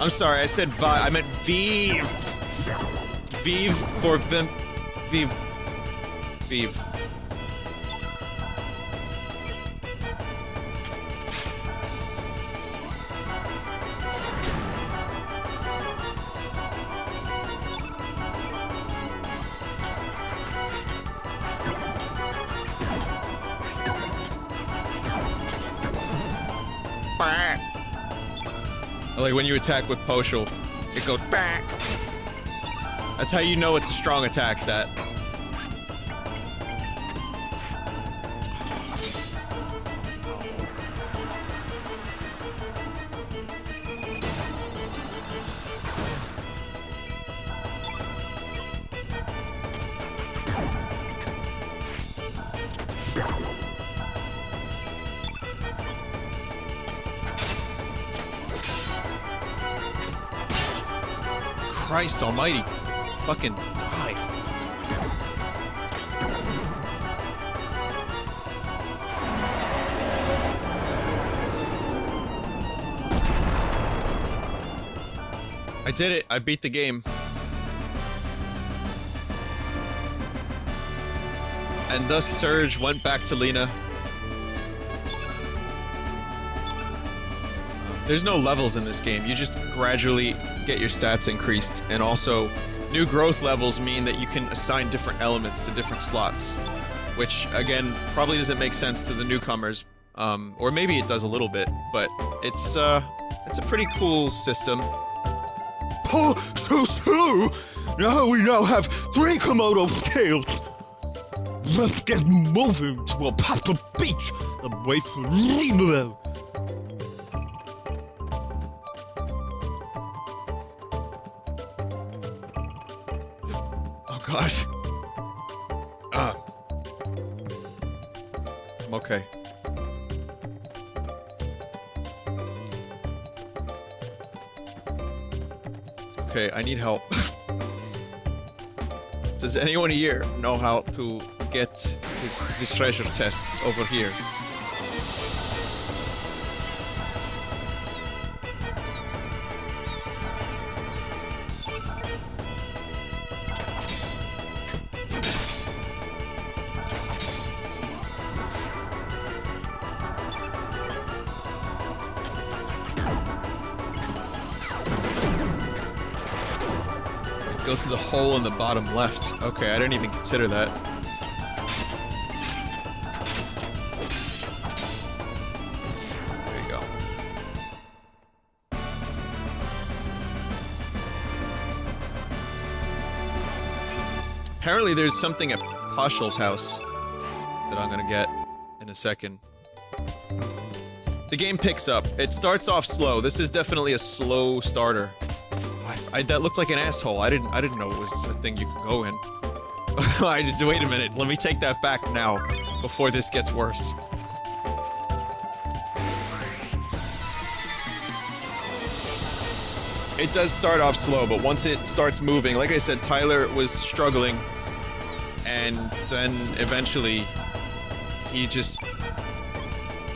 Speaker 1: I'm sorry, I said I meant Vive. Vive for Vim... Vive. Vive. bah. Like when you attack with Poshul, it goes bah. That's how you know it's a strong attack, that. Christ almighty. Fucking die. I did it. I beat the game. And thus Surge went back to Lena. There's no levels in this game. You just gradually get your stats increased, and also new growth levels mean that you can assign different elements to different slots, which again probably doesn't make sense to the newcomers, or maybe it does a little bit, but it's a pretty cool system.
Speaker 2: Oh, so now we have 3 Komodo scales. Let's get moving to a Papa Beach and wait for Lena.
Speaker 1: God. I'm okay. Okay, I need help. Does anyone here know how to get the treasure chests over here? Go to the hole in the bottom left. Okay, I didn't even consider that. There you go. Apparently there's something at Poshul's house that I'm gonna get in a second. The game picks up. It starts off slow. This is definitely a slow starter. That looked like an asshole. I didn't know it was a thing you could go in. Wait a minute. Let me take that back now, before this gets worse. It does start off slow, but once it starts moving, like I said, Tyler was struggling, and then eventually he just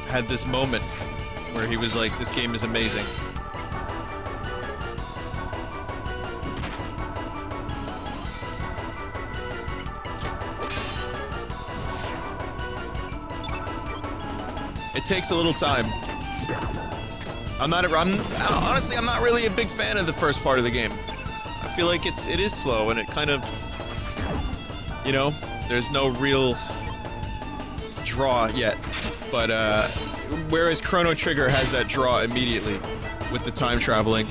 Speaker 1: had this moment where he was like, this game is amazing. It takes a little time. Honestly, I'm not really a big fan of the first part of the game. I feel like it is slow, and it kind of, you know, there's no real draw yet. But, whereas Chrono Trigger has that draw immediately with the time traveling.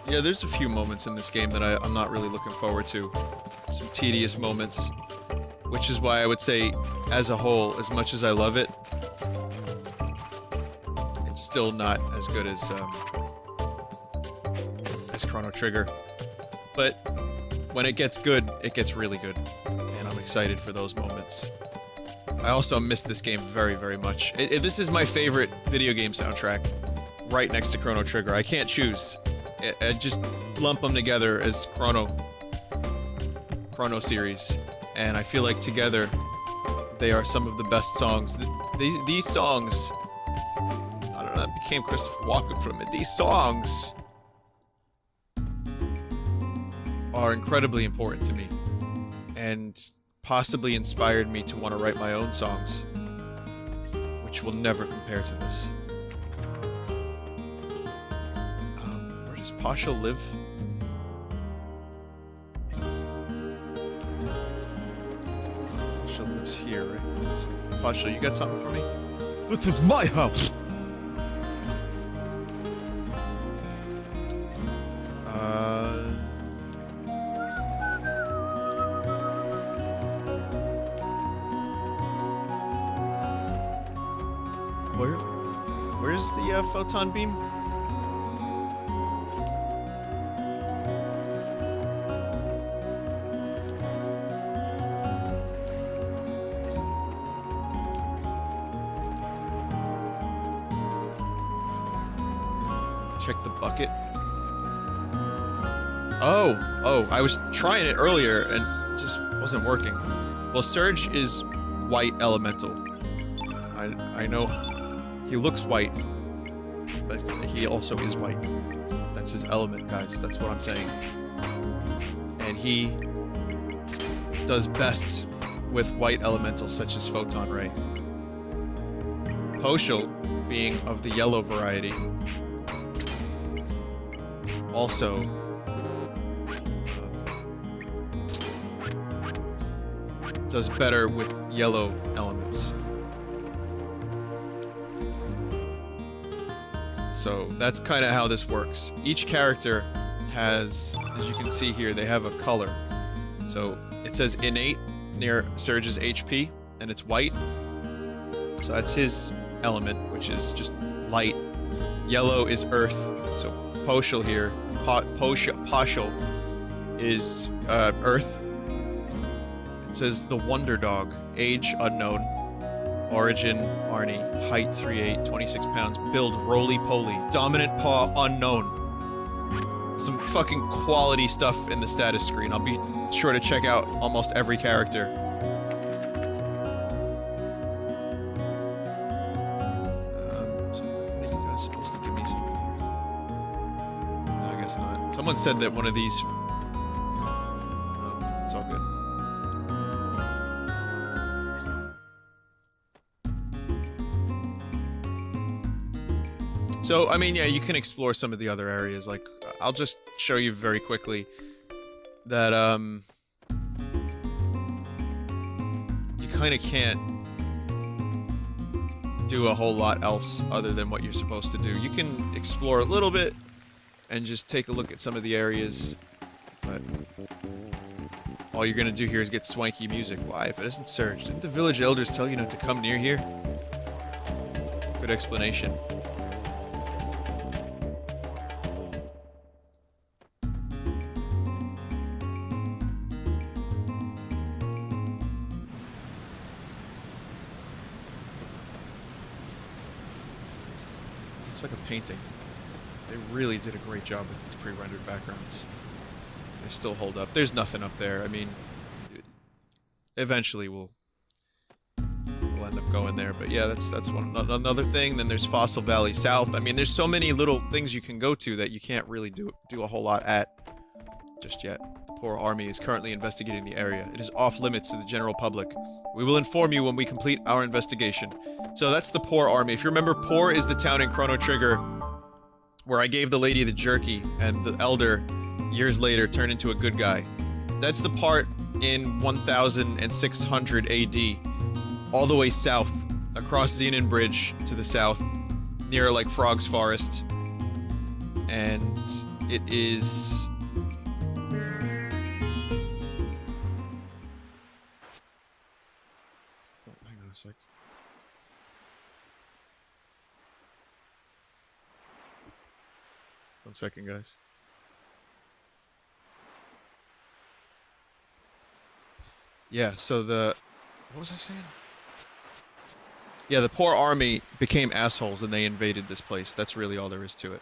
Speaker 1: Yeah, there's a few moments in this game that I'm not really looking forward to. Some tedious moments. Which is why I would say, as a whole, as much as I love it, it's still not as good as Chrono Trigger. But when it gets good, it gets really good. And I'm excited for those moments. I also miss this game very, very much. This is my favorite video game soundtrack. Right next to Chrono Trigger. I can't choose. I just lump them together as Chrono series, and I feel like together they are some of the best songs. These songs, I don't know, became Christopher Walken from it. These songs are incredibly important to me, and possibly inspired me to want to write my own songs, which will never compare to this. Where does Pasha live? Pasha lives here, right? So, Pasha, you got something for me?
Speaker 2: This is my house.
Speaker 1: Where's the photon beam? Check the bucket. Oh, I was trying it earlier and it just wasn't working. Well, Surge is white elemental. I know he looks white, but he also is white. That's his element, guys. That's what I'm saying. And he does best with white elementals such as Photon Ray. Poshul, being of the yellow variety, also does better with yellow elements. So that's kind of how this works. Each character has, as you can see here, they have a color. So it says innate near Surge's HP, and it's white. So that's his element, which is just light. Yellow is earth. So Poshul here, Poshul is earth. It says the Wonder Dog, age unknown, origin Arnie, height 3'8", 26 pounds, build roly-poly, dominant paw unknown. Some fucking quality stuff in the status screen. I'll be sure to check out almost every character. So what are you guys supposed to give me something here? No, I guess not. Someone said that one of these... Oh, it's all good. So, I mean, yeah, you can explore some of the other areas. Like, I'll just show you very quickly that, you kind of can't do a whole lot else other than what you're supposed to do. You can explore a little bit and just take a look at some of the areas, but all you're gonna do here is get swanky music. Why? If it isn't Surge, didn't the village elders tell you not to come near here? Good explanation. Looks like a painting. They really did a great job with these pre-rendered backgrounds. They still hold up. There's nothing up there. I mean, eventually we'll end up going there. But yeah, that's another thing. Then there's Fossil Valley South. I mean, there's so many little things you can go to that you can't really do a whole lot at just yet. The Poor Army is currently investigating the area. It is off limits to the general public. We will inform you when we complete our investigation. So that's the Poor Army. If you remember, Poor is the town in Chrono Trigger where I gave the lady the jerky and the elder years later turned into a good guy. That's the part in 1600 AD, all the way south, across Xenon Bridge to the south, near like Frog's Forest. And it is... Oh, hang on a sec. One second, guys. Yeah, so the... What was I saying? Yeah, the Poor Army became assholes and they invaded this place. That's really all there is to it.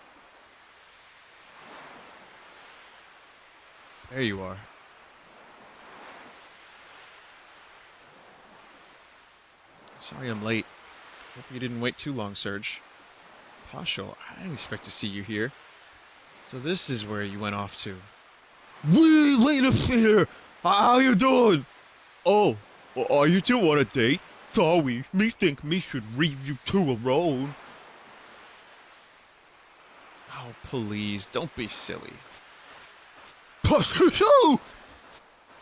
Speaker 1: There you are. Sorry I'm late. Hope you didn't wait too long, Surge. Partial, I didn't expect to see you here. So this is where you went off to.
Speaker 2: We Lena here. How you doing? Oh, well, are you two on a date? Sorry, me think me should leave you two alone.
Speaker 1: Oh, please, don't be silly. I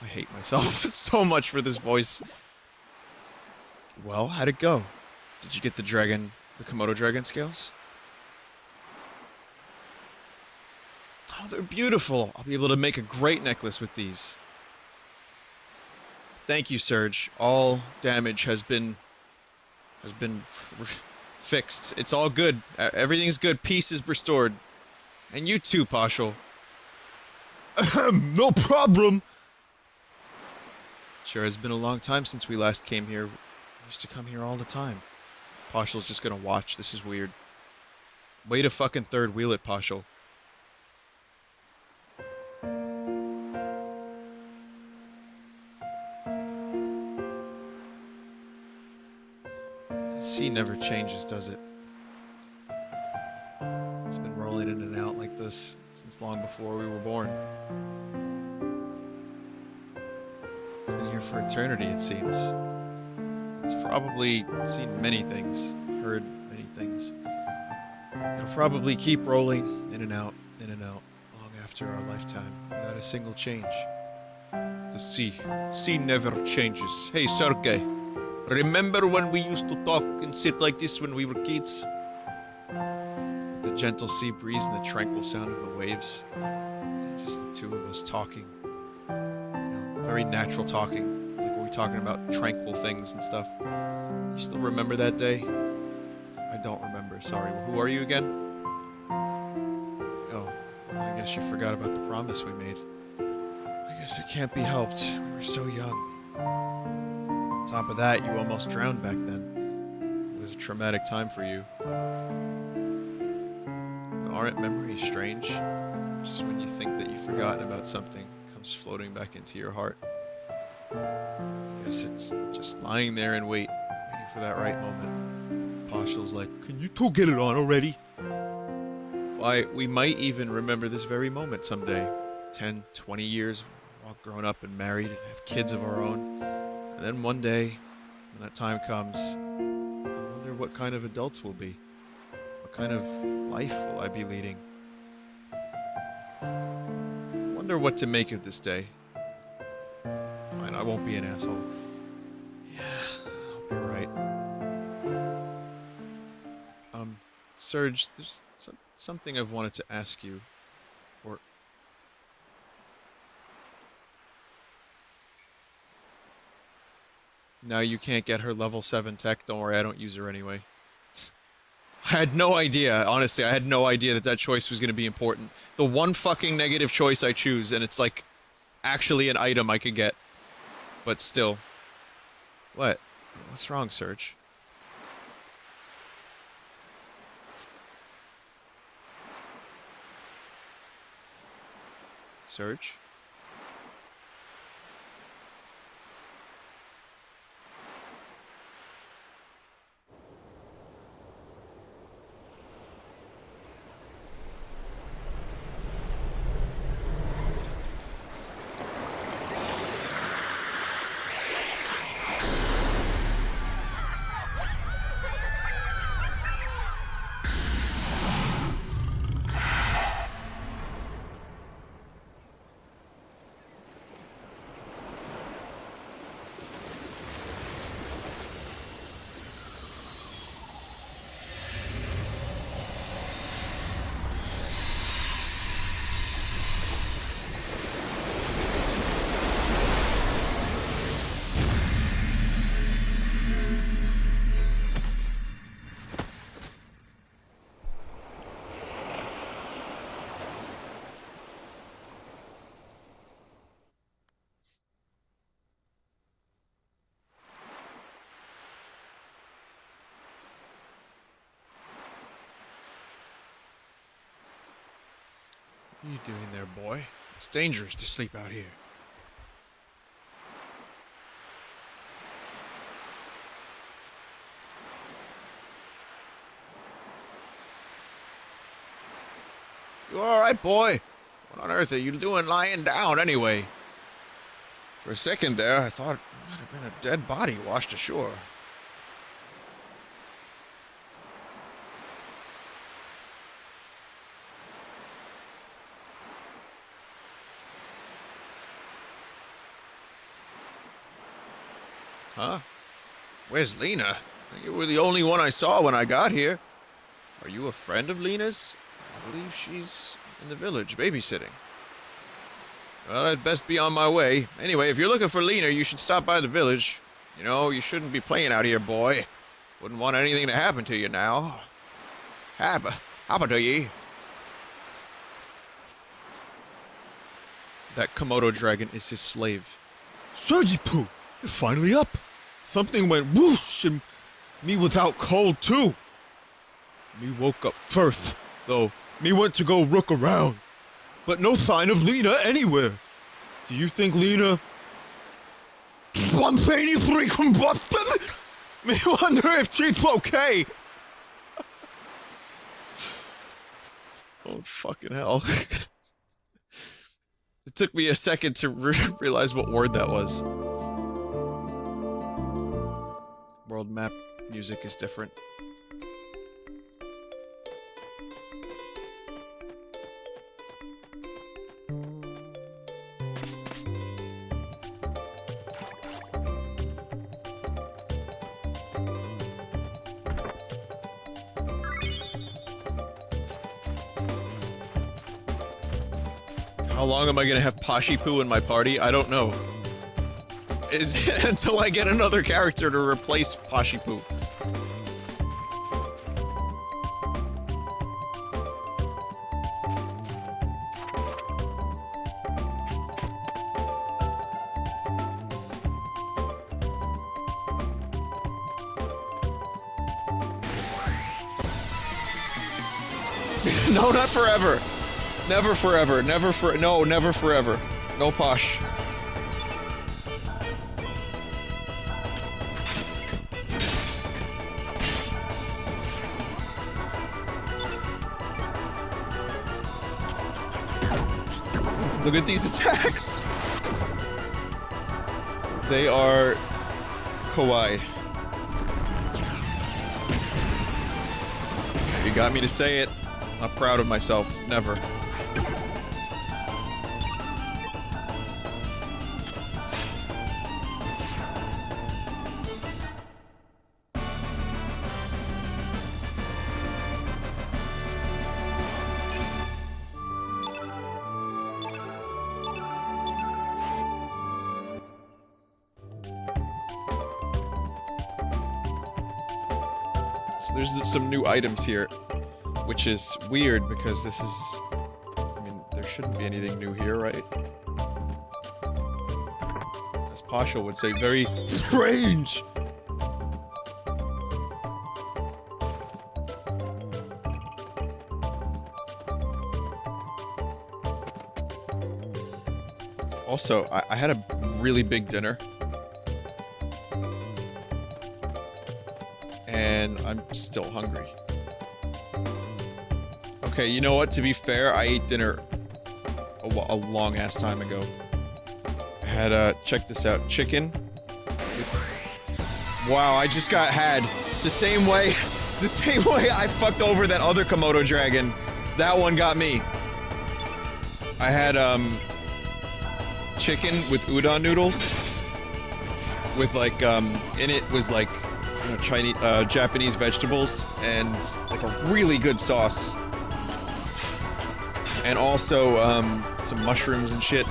Speaker 1: hate myself so much for this voice. Well, how'd it go? Did you get the Komodo dragon scales? Oh, they're beautiful. I'll be able to make a great necklace with these. Thank you, Serge. All damage has been fixed. It's all good. Everything's good. Peace is restored. And you too, Partial.
Speaker 2: No problem.
Speaker 1: Sure has been a long time since we last came here. We used to come here all the time. Partial's just gonna watch. This is weird. Way to fucking third wheel it, Partial. The sea never changes, does it? It's been rolling in and out like this since long before we were born. It's been here for eternity, it seems. It's probably seen many things, heard many things. It'll probably keep rolling in and out, long after our lifetime, without a single change. The sea never changes. Hey, Sergey, remember when we used to talk and sit like this when we were kids? With the gentle sea breeze and the tranquil sound of the waves. Just the two of us talking. Very natural talking, like we were talking about tranquil things and stuff. You still remember that day? I don't remember, sorry. Who are you again? Oh, well, I guess you forgot about the promise we made. I guess it can't be helped. We were so young. On top of that, you almost drowned back then. It was a traumatic time for you. But aren't memories strange? Just when you think that you've forgotten about something, it comes floating back into your heart. I guess it's just lying there and waiting for that right moment. Partial's like,
Speaker 2: can you two get it on already?
Speaker 1: Why, we might even remember this very moment someday. 10, 20 years, we're all grown up and married and have kids of our own. And then one day, when that time comes, I wonder what kind of adults we'll be. What kind of life will I be leading? I wonder what to make of this day. Fine, I won't be an asshole. Yeah, I hope you're right. Serge, there's something I've wanted to ask you. Or... No, you can't get her level 7 tech. Don't worry, I don't use her anyway. I had no idea, honestly, I had no idea that that choice was going to be important. The one fucking negative choice I choose, and it's like, actually an item I could get. But still. What? What's wrong, Serge? Serge? What are you doing there, boy? It's dangerous to sleep out here. You alright, boy? What on earth are you doing lying down, anyway? For a second there, I thought it might have been a dead body washed ashore. Huh? Where's Lena? You were the only one I saw when I got here. Are you a friend of Lena's? I believe she's in the village, babysitting. Well, I'd best be on my way. Anyway, if you're looking for Lena, you should stop by the village. You know, you shouldn't be playing out here, boy. Wouldn't want anything to happen to you now. Happen to ye. That Komodo dragon is his slave.
Speaker 2: Surgical, you're finally up. Something went whoosh and me was out cold too. Me woke up first, though. Me went to go look around. But no sign of Lena anywhere. Do you think Lena... spontaneously combusted? Me wonder if she's okay.
Speaker 1: Oh, fucking hell. It took me a second to realize what word that was. World map music is different. How long am I gonna have Pashipu in my party? I don't know. Until I get another character to replace Pashipu. No, not forever. Never forever. Never forever. No posh. Look at these attacks. They are kawaii. You got me to say it. Not proud of myself. Never. So there's some new items here, which is weird because this is... I mean, there shouldn't be anything new here, right? As Pasha would say, very strange! Also, I had a really big dinner. And I'm still hungry. Okay, you know what? To be fair, I ate dinner a long-ass time ago. I had, check this out. Chicken. Wow, I just got had. The same way I fucked over that other Komodo dragon. That one got me. I had, chicken with udon noodles. With, like, in it was, like, you know, Chinese, Japanese vegetables, and, like, a really good sauce. And also, some mushrooms and shit.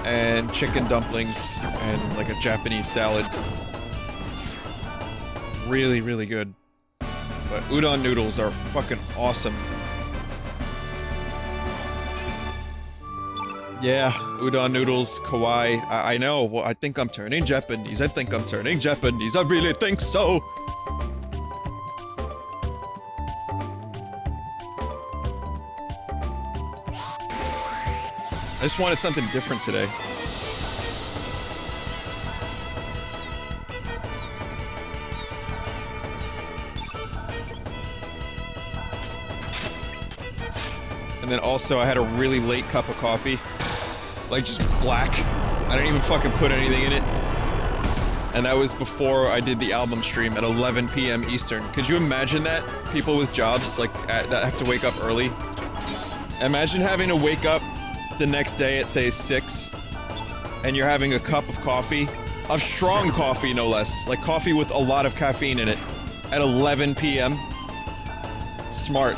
Speaker 1: And chicken dumplings, and, like, a Japanese salad. Really, really good. But udon noodles are fucking awesome. Yeah, udon noodles, kawaii. I know. Well, I think I'm turning Japanese. I really think so. I just wanted something different today. then also I had a really late cup of coffee. Like, just black. I didn't even fucking put anything in it. And that was before I did the album stream at 11 p.m. Eastern. Could you imagine that? People with jobs, like, that have to wake up early. Imagine having to wake up the next day at, say, 6, and you're having a cup of coffee. Of strong coffee, no less. Like, coffee with a lot of caffeine in it. At 11 p.m. Smart.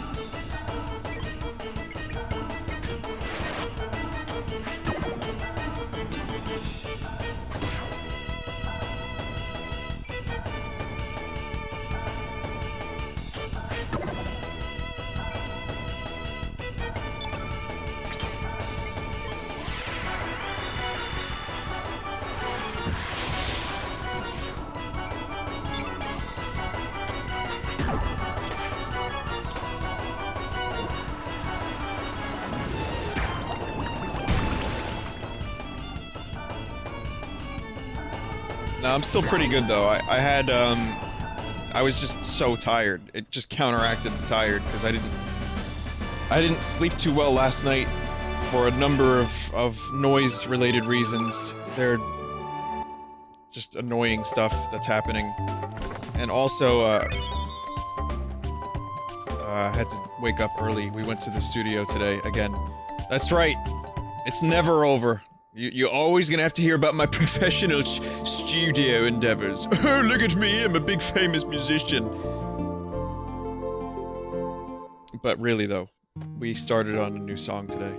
Speaker 1: No, I'm still pretty good though. I was just so tired. It just counteracted the tired because I didn't sleep too well last night for a number of noise-related reasons. They're just annoying stuff that's happening, and also I had to wake up early. We went to the studio today again. That's right. It's never over. You're always gonna have to hear about my professional studio endeavors. Oh, look at me, I'm a big famous musician. But really though, we started on a new song today.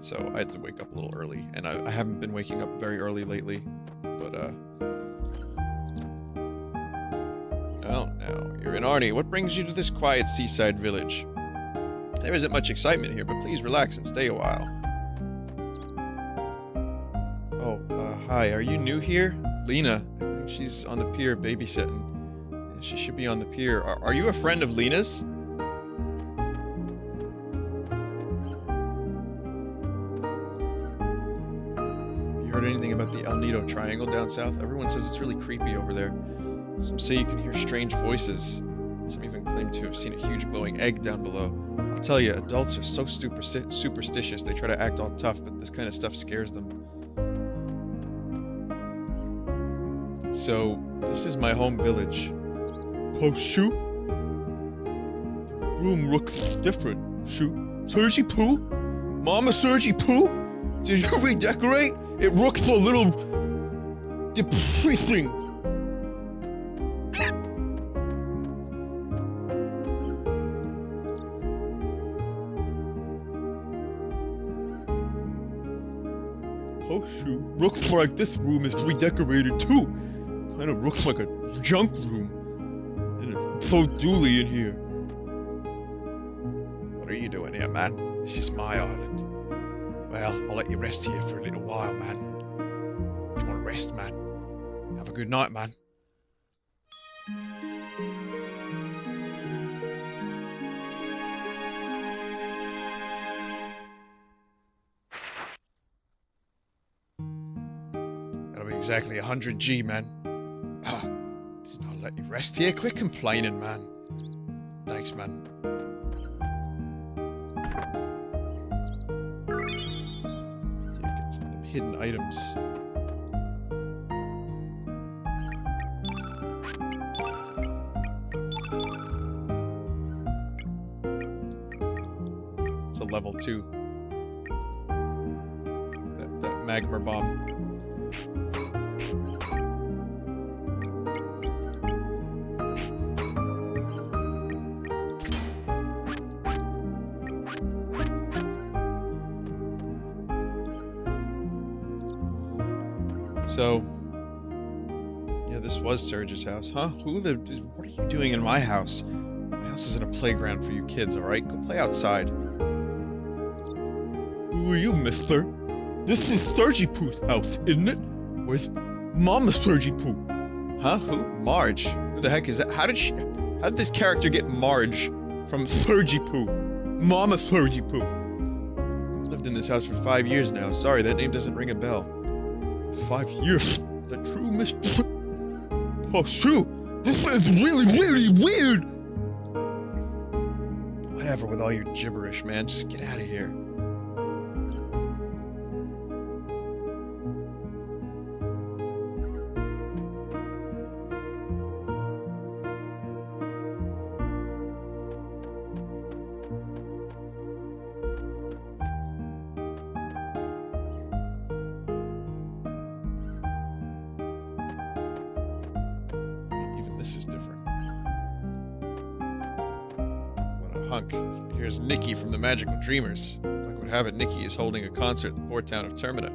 Speaker 1: So I had to wake up a little early, and I haven't been waking up very early lately, but oh, now, you're in Arnie. What brings you to this quiet seaside village? There isn't much excitement here, but please relax and stay a while. Oh, hi, are you new here? Lena, I think she's on the pier babysitting. She should be on the pier. Are you a friend of Lena's? Have you heard anything about the El Nido Triangle down south? Everyone says it's really creepy over there. Some say you can hear strange voices. Some even claim to have seen a huge glowing egg down below. I'll tell you, adults are so superstitious, they try to act all tough, but this kind of stuff scares them. So, this is my home village. Oh, shoot. The room looks different. Shoot. Sergi Poo? Mama Sergi Poo? Did you redecorate? It looks a little... depressing. Oh, shoot. Looks like this room is redecorated too. Kind of looks like a junk room. And it's so dooley in here. What are you doing here, man? This is my island. Well, I'll let you rest here for a little while, man. Do you want to rest, man? Have a good night, man. That'll be exactly 100 G, man. Didn't I let you rest here? Quit complaining, man. Thanks, man. Yeah, get some of them hidden items. It's a level 2. That magma bomb. So, yeah, this was Serge's house, huh? What are you doing in my house? My house isn't a playground for you kids, alright? Go play outside. Who are you, mister? This is Sergi Poo's house, isn't it? Where's Mama Sergi Poo? Huh? Who? Marge? Who the heck is that? How did this character get Marge from Sergi Poo? Mama Sergi Poo. I've lived in this house for 5 years now. Sorry, that name doesn't ring a bell. 5 years? The true Mr. Oh, shoot! This is really, really weird! Whatever with all your gibberish, man. Just get out of here. This is different. What a hunk. Here's Nikki from the Magical Dreamers. Luck would have it, Nikki is holding a concert in the port town of Termina.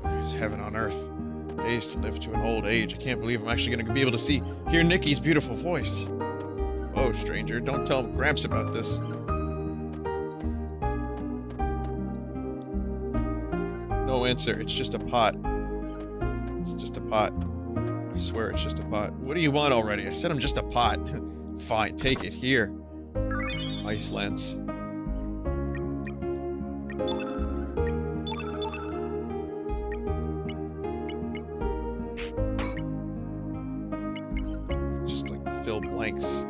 Speaker 1: There's heaven on earth. Days to live to an old age. I can't believe I'm actually going to be able to hear Nikki's beautiful voice. Oh, stranger, don't tell Gramps about this. No answer. It's just a pot. It's just a pot. I swear it's just a pot. What do you want already? I said I'm just a pot. Fine, take it. Here. Ice lance. Just like fill blanks.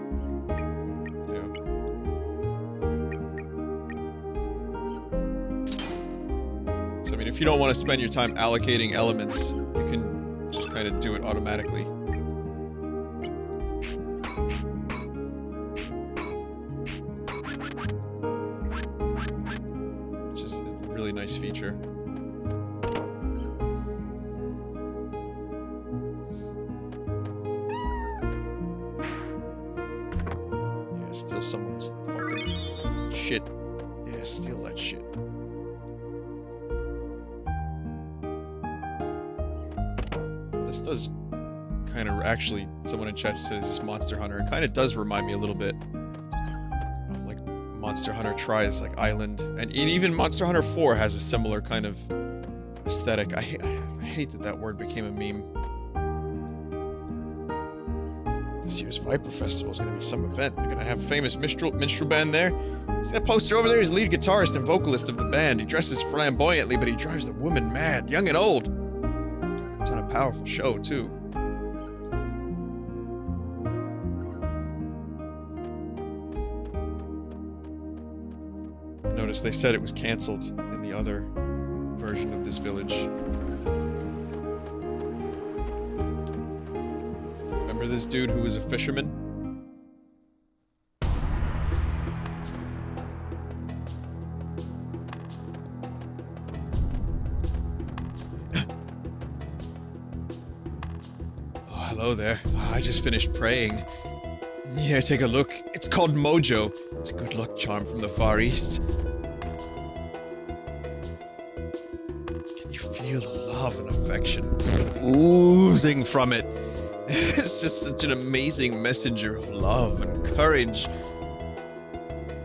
Speaker 1: Yeah. So I mean, if you don't want to spend your time allocating elements, you can just kind of do it automatically. Which is a really nice feature. Yeah, steal someone's fucking shit. Yeah, steal that shit. This does kind of actually, someone in chat says this Monster Hunter. It kind of does remind me a little bit of like Monster Hunter Tries, like Island, and even Monster Hunter 4 has a similar kind of aesthetic. I hate that that word became a meme. This year's Viper Festival is going to be some event. They're going to have a famous minstrel band there. See that poster over there? He's lead guitarist and vocalist of the band. He dresses flamboyantly, but he drives the women mad, young and old. It's on a powerful show, too. Notice they said it was cancelled in the other version of this village. Remember this dude who was a fisherman? Hello there. I just finished praying. Here, take a look. It's called Mojo. It's a good luck charm from the Far East. Can you feel the love and affection oozing from it? It's just such an amazing messenger of love and courage.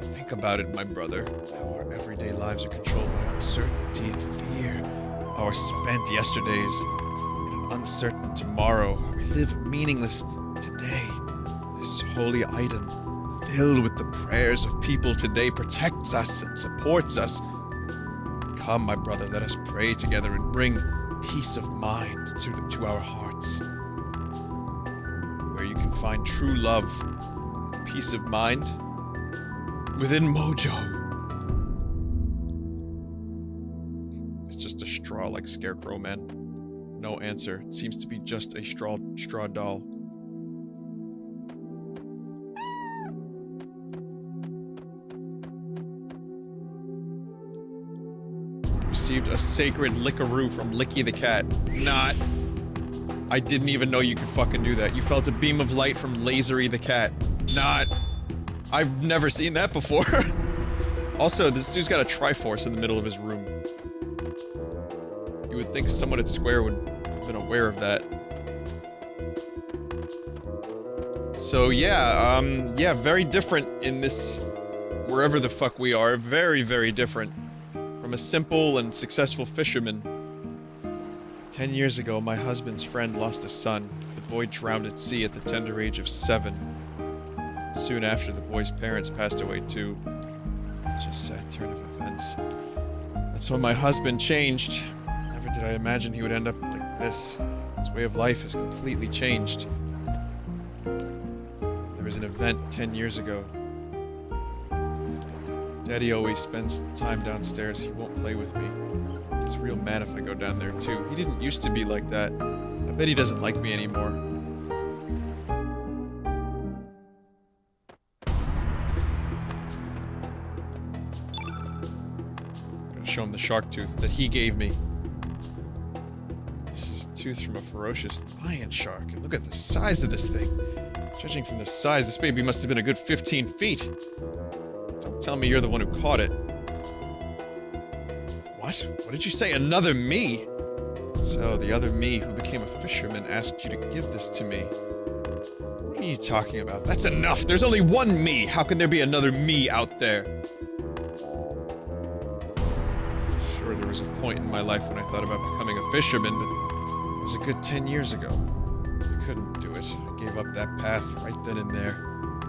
Speaker 1: Think about it, my brother. How our everyday lives are controlled by uncertainty and fear. Our spent yesterdays uncertain tomorrow. We live meaningless today. This holy item, filled with the prayers of people today, protects us and supports us. Come, my brother, let us pray together and bring peace of mind to our hearts. Where you can find true love and peace of mind within Mojo. It's just a straw like Scarecrow, man. No answer. It seems to be just a straw doll. Received a sacred lickaroo from Licky the cat. Not. I didn't even know you could fucking do that. You felt a beam of light from Lasery the cat. Not. I've never seen that before. Also, this dude's got a Triforce in the middle of his room. You would think someone at Square would have been aware of that. So yeah, yeah, very different in this, wherever the fuck we are, very, very different from a simple and successful fisherman. 10 years ago, my husband's friend lost a son. The boy drowned at sea at the tender age of 7. Soon after, the boy's parents passed away too. Such a sad turn of events. That's when my husband changed. Never did I imagine he would end up like this. His way of life has completely changed. There was an event 10 years ago. Daddy always spends the time downstairs. He won't play with me. He gets real mad if I go down there, too. He didn't used to be like that. I bet he doesn't like me anymore. Gotta show him the shark tooth that he gave me. This is a tooth from a ferocious lion shark, and look at the size of this thing. Judging from the size, this baby must have been a good 15 feet. Don't tell me you're the one who caught it. What? What did you say? Another me? So, the other me who became a fisherman asked you to give this to me. What are you talking about? That's enough! There's only one me! How can there be another me out there? Sure, there was a point in my life when I thought about becoming a fisherman, but it was a good 10 years ago. I couldn't do it. I gave up that path right then and there.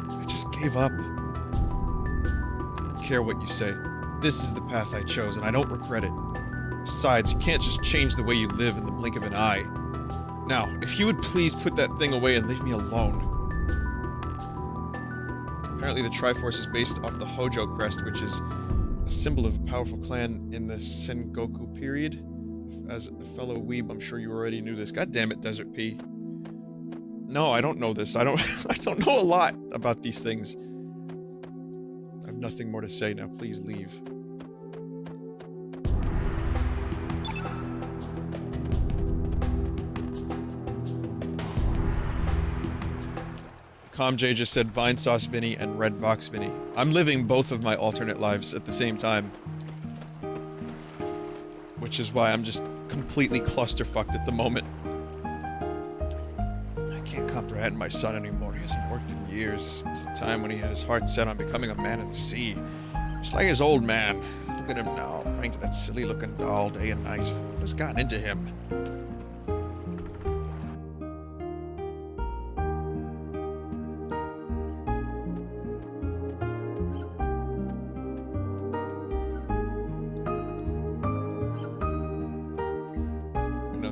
Speaker 1: I just gave up. I don't care what you say. This is the path I chose, and I don't regret it. Besides, you can't just change the way you live in the blink of an eye. Now, if you would please put that thing away and leave me alone. Apparently the Triforce is based off the Hojo crest, which is a symbol of a powerful clan in the Sengoku period. As a fellow weeb, I'm sure you already knew this. God damn it, Desert P. No, I don't know this. I don't know a lot about these things. I have nothing more to say now. Please leave. ComJ just said Vinesauce Vinny and Red Vox Vinny. I'm living both of my alternate lives at the same time. Which is why I'm just completely clusterfucked at the moment. I can't comprehend my son anymore. He hasn't worked in years. There was a time when he had his heart set on becoming a man of the sea. Just like his old man. Look at him now, praying to that silly-looking doll day and night. What has gotten into him?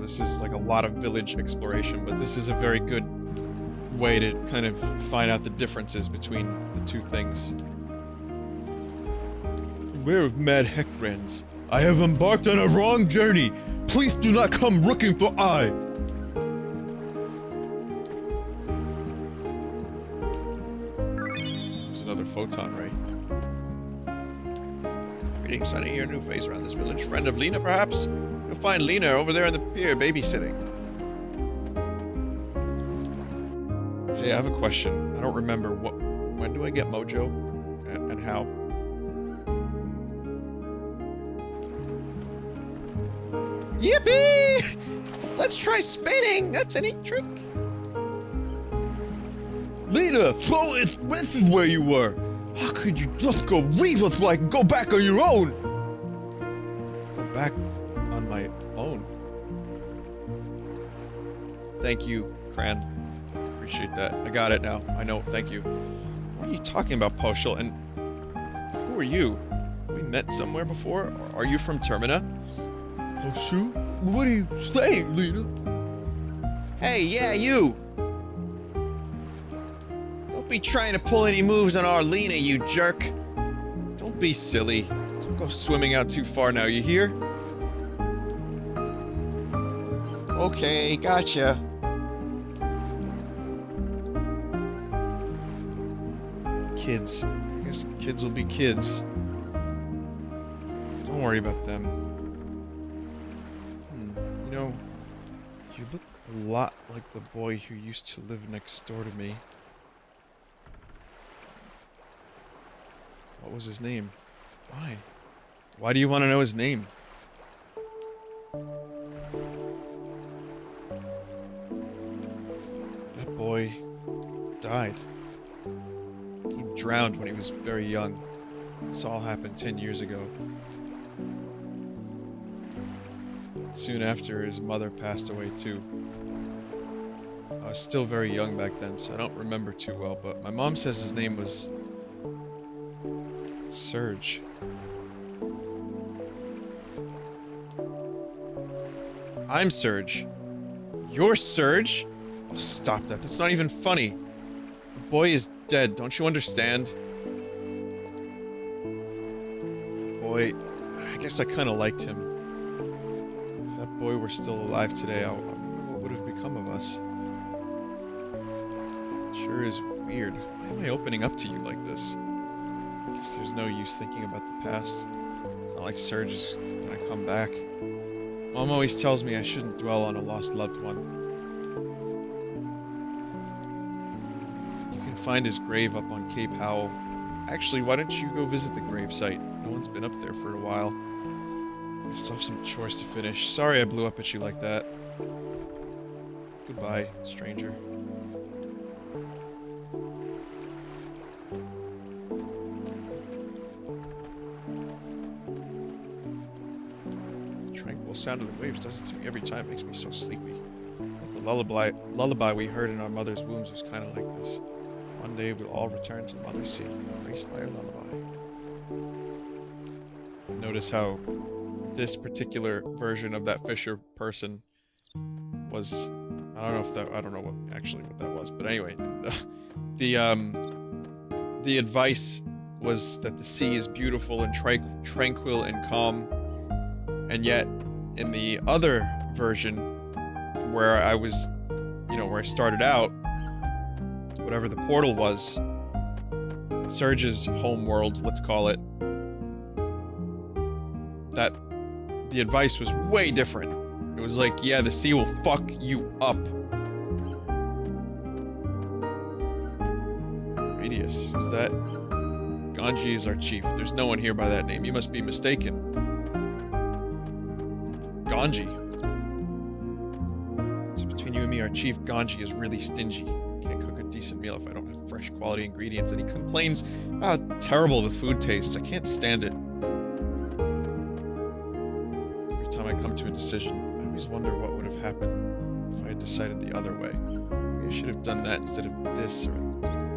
Speaker 1: This is like a lot of village exploration, but this is a very good way to kind of find out the differences between the two things.
Speaker 2: Beware of mad Heckrans. I have embarked on a wrong journey. Please do not come looking for I.
Speaker 1: There's another photon ray. Greetings, Sonny. Your new face around this village. Friend of Lena, perhaps? You'll find Lena over there on the pier babysitting. Hey, I have a question. I don't remember when do I get Mojo? And how? Yippee! Let's try spinning! That's a neat trick.
Speaker 2: Lena, so this is where you were. How could you just go leave us like go back on your own?
Speaker 1: Go back on my own. Thank you, Cran. Appreciate that. I got it now. I know. Thank you. What are you talking about, Poshel? And who are you? We met somewhere before? Or are you from Termina?
Speaker 2: Poshel? What are you saying, Lena?
Speaker 1: Hey, yeah, you! Don't be trying to pull any moves on our Lena, you jerk. Don't be silly. Don't go swimming out too far now, you hear? Okay, gotcha. Kids. I guess kids will be kids. Don't worry about them. You know, you look a lot like the boy who used to live next door to me. What was his name? Why? Why do you want to know his name? That boy died. He drowned when he was very young. This all happened 10 years ago. Soon after, his mother passed away too. I was still very young back then, so I don't remember too well, but my mom says his name was Serge. I'm Serge. You're Serge? Oh, stop that. That's not even funny. The boy is dead. Don't you understand? boy, I guess I kind of liked him. If that boy were still alive today, I wonder what would have become of us. It sure is weird. Why am I opening up to you like this? I guess there's no use thinking about the past. It's not like Serge is gonna come back. Mom always tells me I shouldn't dwell on a lost loved one. You can find his grave up on Cape Howell. Actually, why don't you go visit the gravesite? No one's been up there for a while. I still have some chores to finish. Sorry I blew up at you like that. Goodbye, stranger. The tranquil sound of the waves does it to me every time. It makes me so sleepy. Like the lullaby we heard in our mother's wombs was kind of like this. One day we'll all return to the mother's sea, embraced by our lullaby. Notice how this particular version of that Fisher person was, I don't know what that was, but anyway, the advice was that the sea is beautiful and tranquil and calm, and yet in the other version where I was, where I started out, whatever the portal was, Serge's home world, let's call it, that the advice was way different. It was like, yeah, the sea will fuck you up. Radius, is that? Ganji is our chief. There's no one here by that name. You must be mistaken. Ganji. So between you and me, our chief Ganji is really stingy. Can't cook a decent meal if I don't have fresh quality ingredients, and he complains how terrible the food tastes. I can't stand it. Every time I come to a decision, I always wonder what would have happened if I had decided the other way. Maybe I should have done that instead of this, or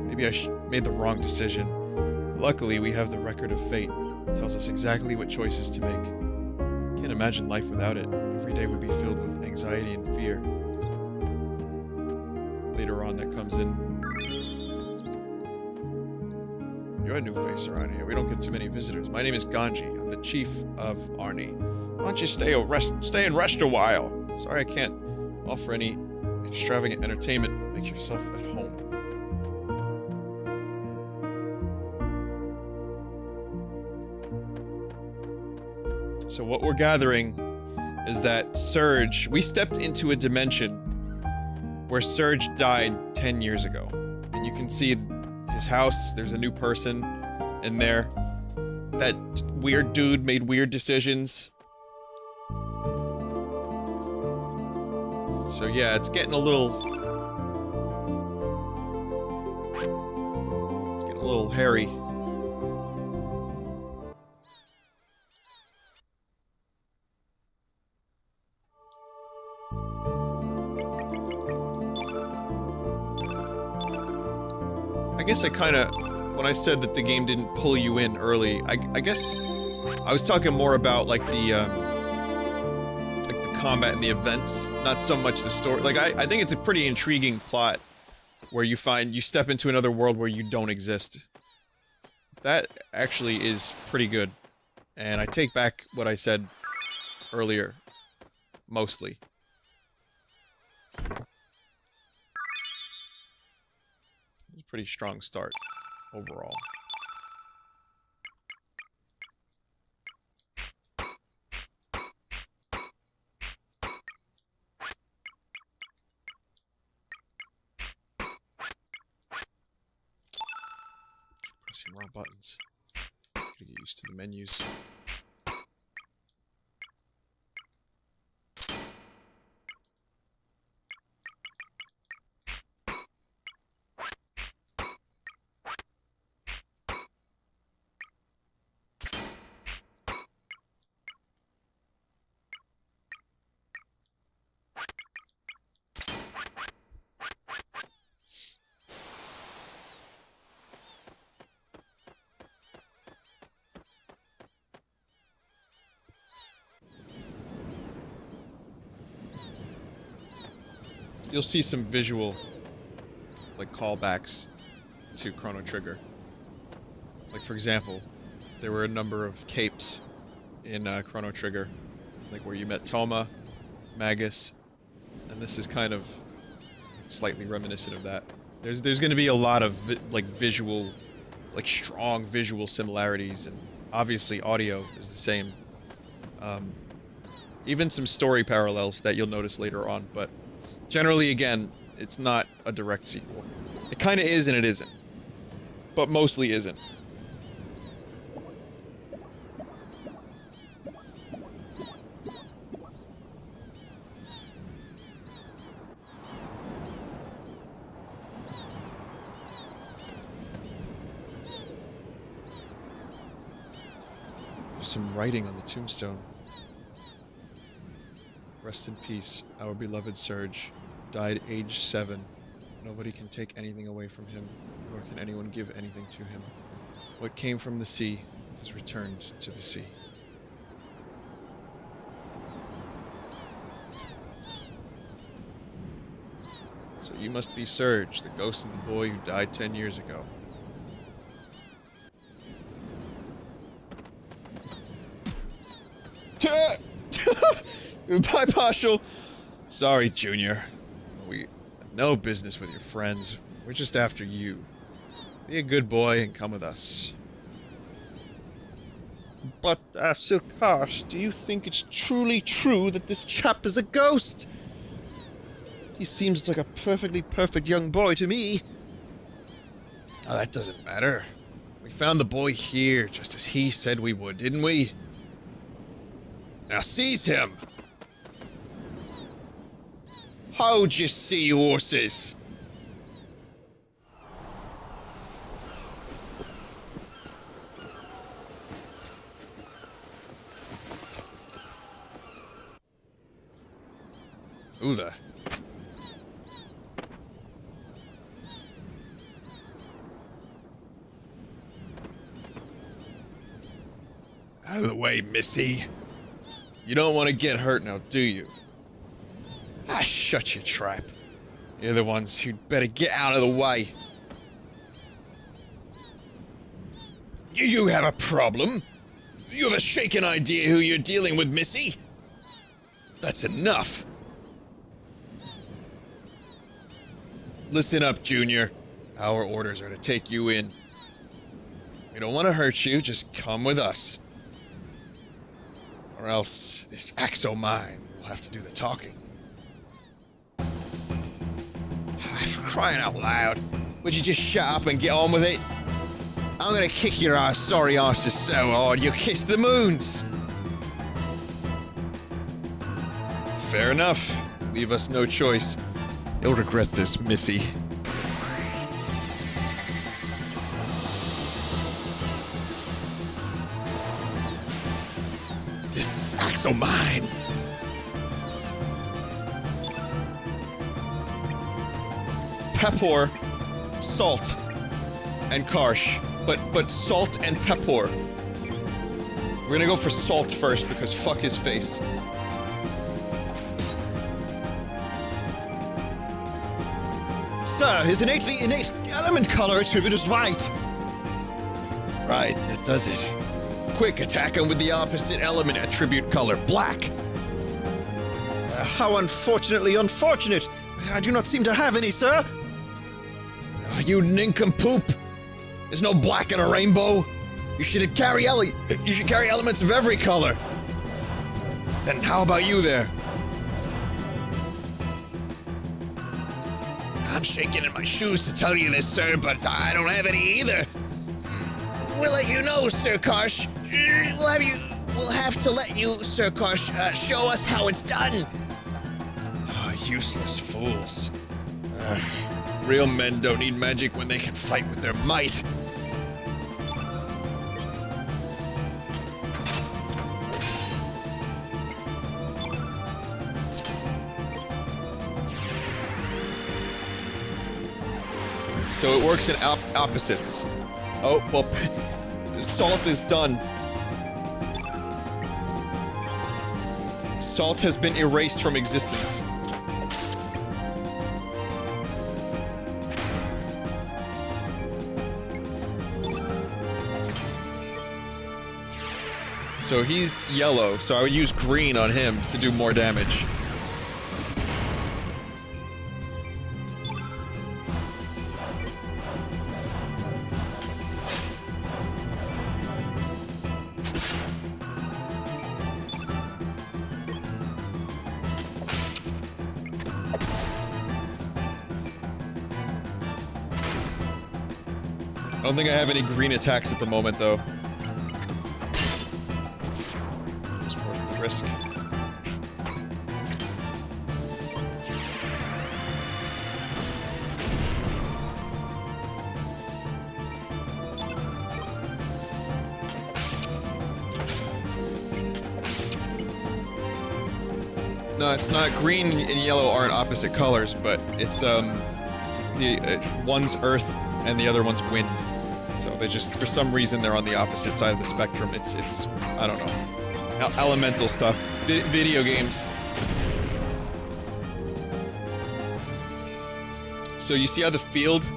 Speaker 1: maybe I made the wrong decision. Luckily, we have the record of fate. It tells us exactly what choices to make. Can't imagine life without it. Every day would be filled with anxiety and fear. Later on, that comes in. You're a new face around here. We don't get too many visitors. My name is Ganji. I'm the chief of Arnie. Why don't you stay and rest a while? Sorry I can't offer any extravagant entertainment. Make yourself at home. So what we're gathering is that Serge, we stepped into a dimension where Serge died 10 years ago. And you can see his house, there's a new person in there. That weird dude made weird decisions. So yeah, it's getting a little hairy. I guess when I said that the game didn't pull you in early, I guess I was talking more about like the combat and the events, not so much the story. Like I think it's a pretty intriguing plot where you step into another world where you don't exist. That actually is pretty good. And I take back what I said earlier, mostly. It's a pretty strong start, overall. Pressing wrong buttons. Gotta get used to the menus. You'll see some visual, like, callbacks to Chrono Trigger. Like, for example, there were a number of capes in Chrono Trigger, like where you met Toma, Magus, and this is kind of slightly reminiscent of that. There's going to be a lot of visual, like strong visual similarities, and obviously audio is the same. Even some story parallels that you'll notice later on, but generally, again, it's not a direct sequel. It kind of is and it isn't, but mostly isn't. There's some writing on the tombstone. Rest in peace, our beloved Surge. Died age 7. Nobody can take anything away from him, nor can anyone give anything to him. What came from the sea is returned to the sea. So you must be Surge, the ghost of the boy who died 10 years ago. Bye, Partial. Sorry, Junior. We have no business with your friends. We're just after you. Be a good boy and come with us.
Speaker 2: But, Sir Karsh, do you think it's truly true that this chap is a ghost? He seems like a perfectly perfect young boy to me.
Speaker 1: Oh, that doesn't matter. We found the boy here, just as he said we would, didn't we? Now seize him! Hold your sea horses! Who the? Out of the way, Missy. You don't want to get hurt now, do you? Ah, shut your trap. You're the ones who'd better get out of the way. Do you have a problem? You have a shaken idea who you're dealing with, Missy? That's enough. Listen up, Junior. Our orders are to take you in. We don't want to hurt you, just come with us. Or else this axe o' mine will have to do the talking. For crying out loud, would you just shut up and get on with it? I'm gonna kick your ass, sorry asses so hard you'll kiss the moons! Fair enough. Leave us no choice. You'll regret this, Missy. This axe o' mine! Pepor, Salt, and Karsh. But Salt and Pepor. We're gonna go for Salt first because fuck his face.
Speaker 2: Sir, his innate element color attribute is white.
Speaker 1: Right, that does it. Quick, attack him with the opposite element attribute color, black.
Speaker 2: How unfortunately unfortunate. I do not seem to have any, sir.
Speaker 1: Oh, you nincompoop. There's no black in a rainbow. You should carry elements of every color. Then how about you there? I'm shaking in my shoes to tell you this, sir, but I don't have any either. We'll let you know, Sir Karsh. We'll have to let you, Sir Karsh, show us how it's done. Oh, useless fools. Real men don't need magic when they can fight with their might. So it works in opposites. Oh, well, Salt is done. Salt has been erased from existence. So he's yellow, so I would use green on him to do more damage. I don't think I have any green attacks at the moment, though. It's worth the risk. No, it's not. Green and yellow aren't opposite colors, but it's, one's earth and the other one's wind. So they just, for some reason, they're on the opposite side of the spectrum. It's, I don't know. Elemental stuff. Video games. So you see how the field,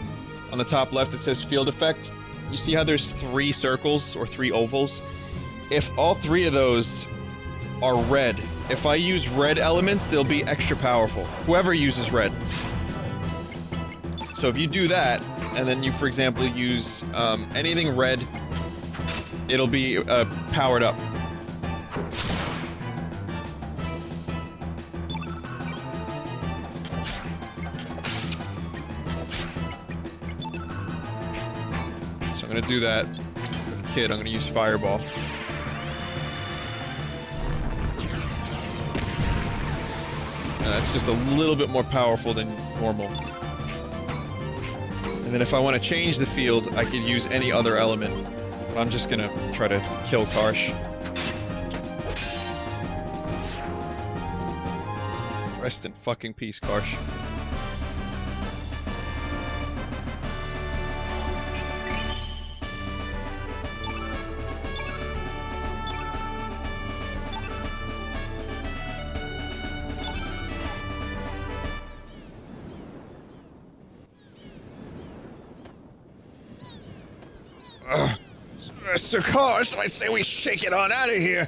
Speaker 1: on the top left, it says field effect? You see how there's 3 circles, or 3 ovals? If all 3 of those are red, if I use red elements, they'll be extra powerful. Whoever uses red. So if you do that, and then you, for example, use anything red, it'll be powered up. So I'm gonna do that with Kid. I'm gonna use Fireball. That's just a little bit more powerful than normal. And then if I want to change the field, I could use any other element. But I'm just gonna try to kill Karsh. Rest in fucking peace, Karsh.
Speaker 2: Mr. Karsh, I say we shake it on out of here,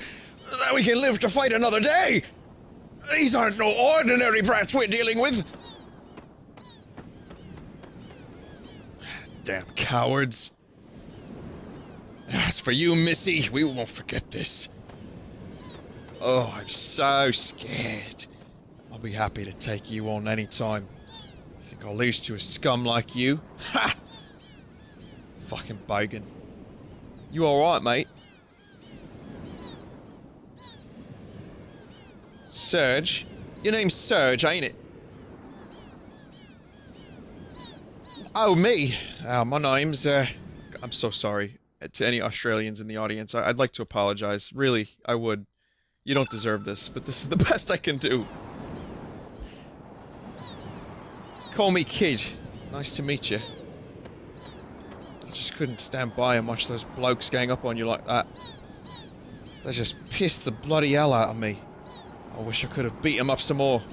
Speaker 2: that we can live to fight another day. These aren't no ordinary brats we're dealing with. Damn cowards. As for you, Missy, we won't forget this. Oh, I'm so scared. I'll be happy to take you on any time. Think I'll lose to a scum like you? Ha! Fucking bogan. You alright, mate? Serge? Your name's Serge, ain't it? Oh, me? Oh, my name's, I'm so sorry. To any Australians in the audience, I'd like to apologize. Really, I would. You don't deserve this, but this is the best I can do. Call me Kid. Nice to meet you. I just couldn't stand by and watch those blokes gang up on you like that. They just pissed the bloody hell out of me. I wish I could have beat them up some more.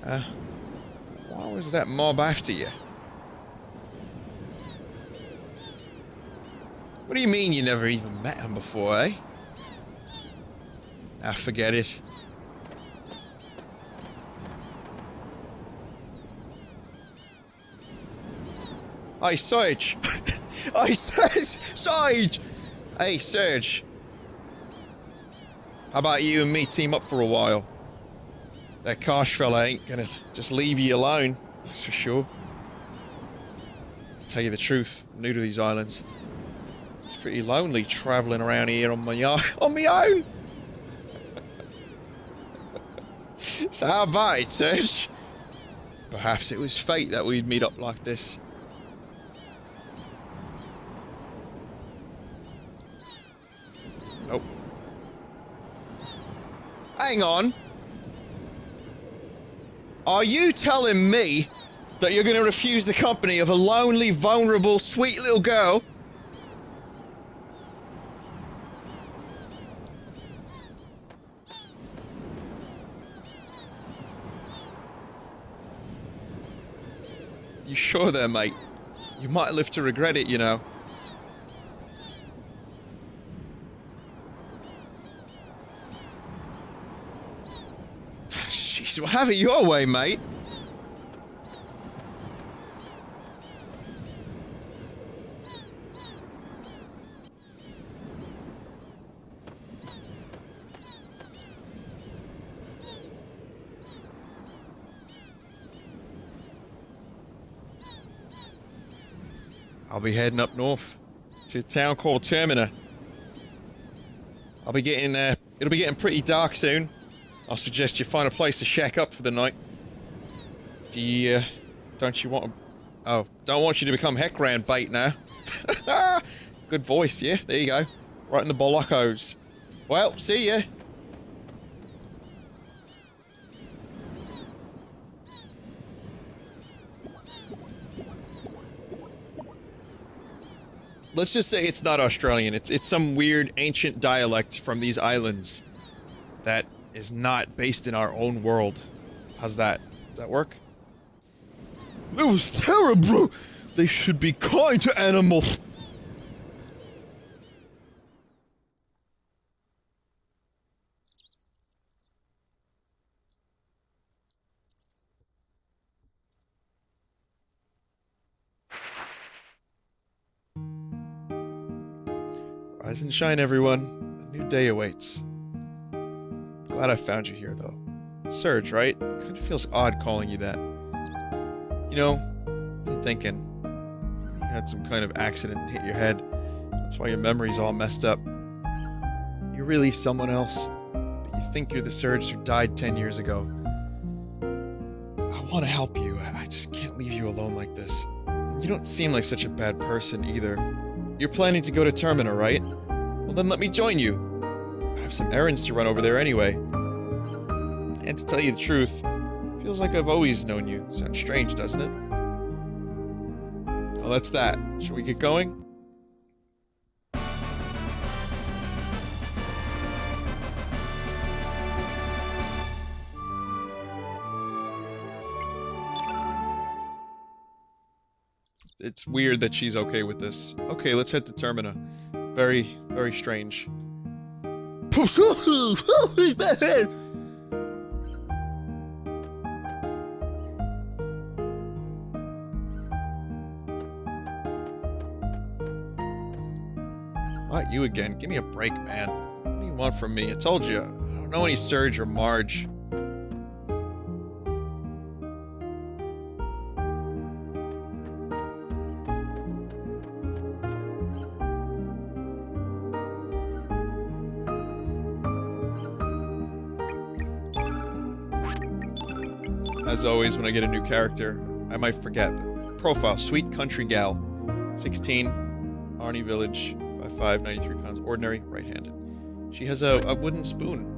Speaker 2: Why was that mob after you? What do you mean you never even met him before, eh? Ah, forget it. Hey, Serge! Hey, Serge! Hey, Serge! How about you and me team up for a while? That Karsh fella ain't gonna just leave you alone, that's for sure. To tell you the truth, I'm new to these islands. It's pretty lonely travelling around here on my own! So how about it, Serge? Perhaps it was fate that we'd meet up like this. Nope. Hang on. Are you telling me that you're going to refuse the company of a lonely, vulnerable, sweet little girl? You sure there, mate? You might live to regret it, you know.
Speaker 1: Have it your way, mate. I'll be heading up north to a town called Termina. I'll be getting, it'll be getting pretty dark soon. I'll suggest you find a place to shack up for the night. Don't you want to... Oh, don't want you to become heckran bait now. Good voice, yeah, there you go. Right in the bollockos. Well, see ya. Let's just say it's not Australian. It's some weird ancient dialect from these islands that is not based in our own world. How's that? Does that work?
Speaker 2: It was terrible! They should be kind to animals!
Speaker 1: Rise and shine, everyone. A new day awaits. Glad I found you here, though. Surge, right? Kinda feels odd calling you that. You know, I'm thinking. You had some kind of accident and hit your head. That's why your memory's all messed up. You're really someone else, but you think you're the Surge who died 10 years ago. I want to help you. I just can't leave you alone like this. You don't seem like such a bad person, either. You're planning to go to Termina, right? Well, then let me join you. I have some errands to run over there anyway. And to tell you the truth, feels like I've always known you. Sounds strange, doesn't it? Well, that's that. Shall we get going? It's weird that she's okay with this. Okay, let's head to Termina. Very, very strange. What, you again? Give me a break, man. What do you want from me? I told you, I don't know any Surge or Marge. As always, when I get a new character, I might forget. But profile, sweet country gal. 16, Arnie Village, 5'5", 93 pounds, ordinary, right-handed. She has a wooden spoon.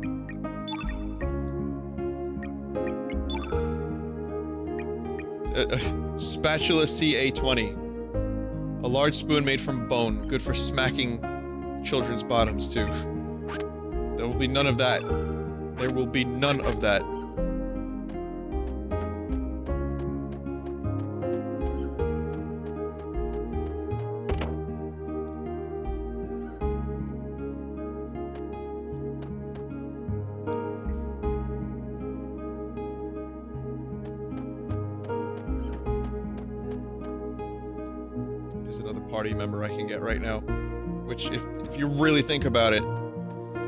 Speaker 1: A spatula CA20. A large spoon made from bone, good for smacking children's bottoms, too. There will be none of that. There will be none of that. Member I can get right now, which if you really think about it,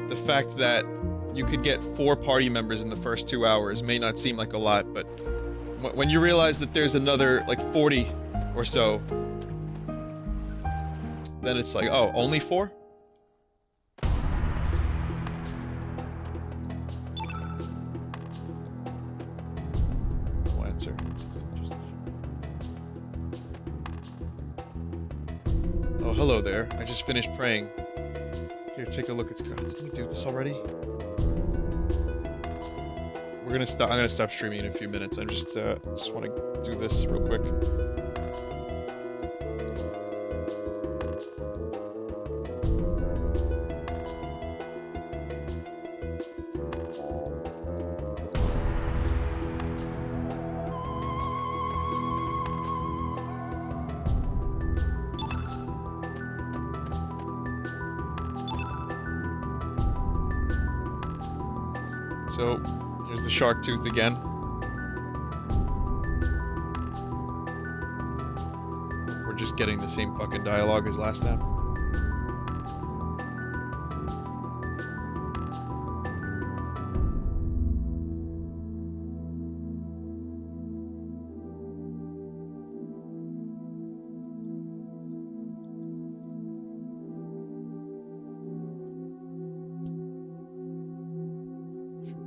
Speaker 1: the fact that you could get 4 party members in the first 2 hours may not seem like a lot, but when you realize that there's another like 40 or so, then it's like, oh, only 4? No answer. Oh, hello there. I just finished praying. Here, take a look. It's good. Did we do this already? I'm gonna stop streaming in a few minutes. I just want to do this real quick. There's the shark tooth again. We're just getting the same fucking dialogue as last time.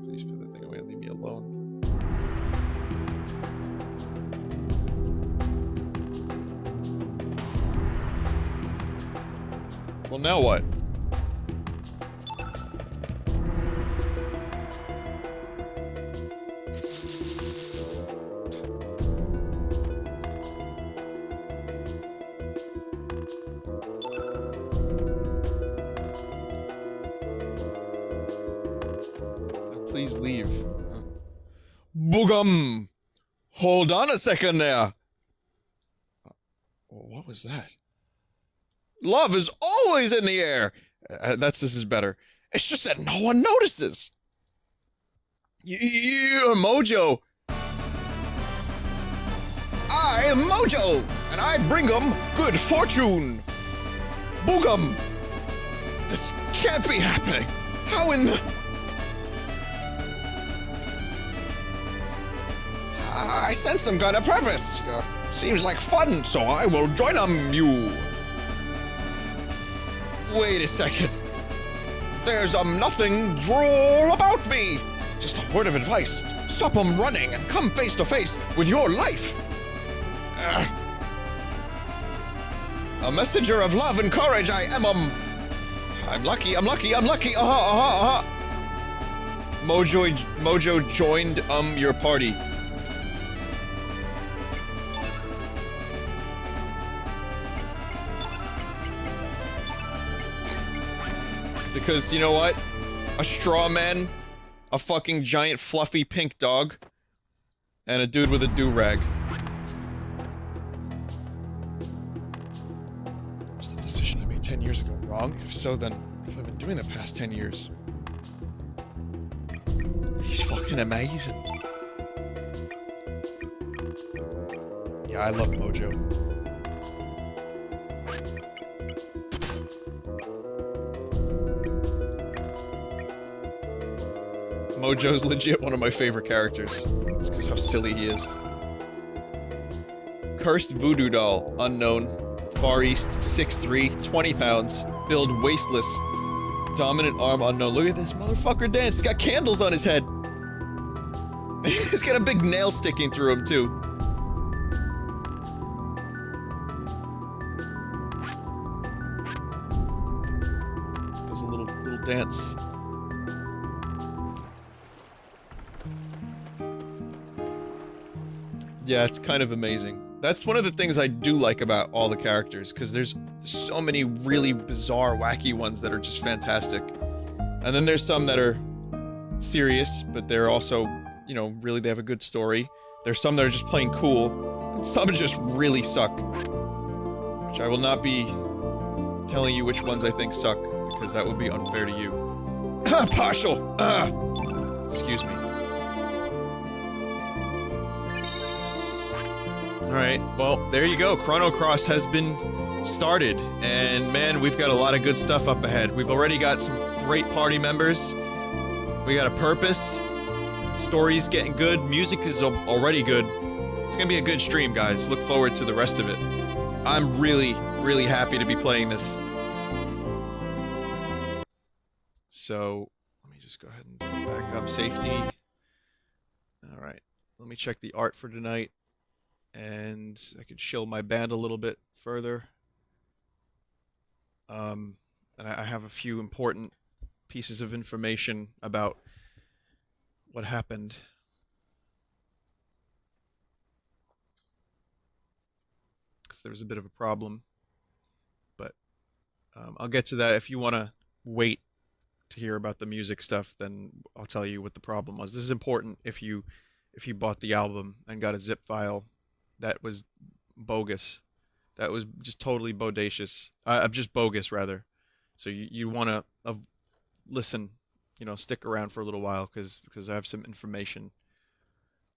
Speaker 1: Please put that thing away and leave me alone. Well, now what? Please leave.
Speaker 2: Boogum! Hold on a second there.
Speaker 1: What was that?
Speaker 2: Love is always in the air.
Speaker 1: This is better.
Speaker 2: It's just that no one notices. You're Mojo. I am Mojo, and I bring 'em good fortune. Boogum! This can't be happening. How in the... I sense some kind of purpose. Seems like fun, so I will join you. Wait a second. There's nothing droll about me. Just a word of advice. Stop running and come face to face with your life. A messenger of love and courage I am. I'm lucky.
Speaker 1: Mojo joined your party. Because, you know what? A straw man, a fucking giant fluffy pink dog, and a dude with a do-rag. Was the decision I made 10 years ago wrong? If so, then what have I been doing the past 10 years? He's fucking amazing. Yeah, I love Mojo. Mojo's legit one of my favorite characters. Just because how silly he is. Cursed voodoo doll, unknown. Far East, 6'3", 20 pounds. Build wasteless. Dominant arm unknown. Look at this motherfucker dance. He's got candles on his head. He's got a big nail sticking through him, too. Does a little dance. Yeah, it's kind of amazing. That's one of the things I do like about all the characters, because there's so many really bizarre, wacky ones that are just fantastic. And then there's some that are serious, but they're also, you know, really they have a good story. There's some that are just plain cool, and some just really suck. Which I will not be telling you which ones I think suck, because that would be unfair to you. Partial! Excuse me. Alright, well, there you go. Chrono Cross has been started, and man, we've got a lot of good stuff up ahead. We've already got some great party members. We got a purpose. Story's getting good. Music is already good. It's gonna be a good stream, guys. Look forward to the rest of it. I'm really, really happy to be playing this. So, let me just go ahead and do backup safety. Alright, let me check the art for tonight. And I could shill my band a little bit further. And I have a few important pieces of information about what happened. Because there was a bit of a problem. But I'll get to that. If you want to wait to hear about the music stuff, then I'll tell you what the problem was. This is important if you bought the album and got a zip file. That was bogus. That was just totally bodacious. Just bogus, rather. So you want to listen you know, stick around for a little while because I have some information.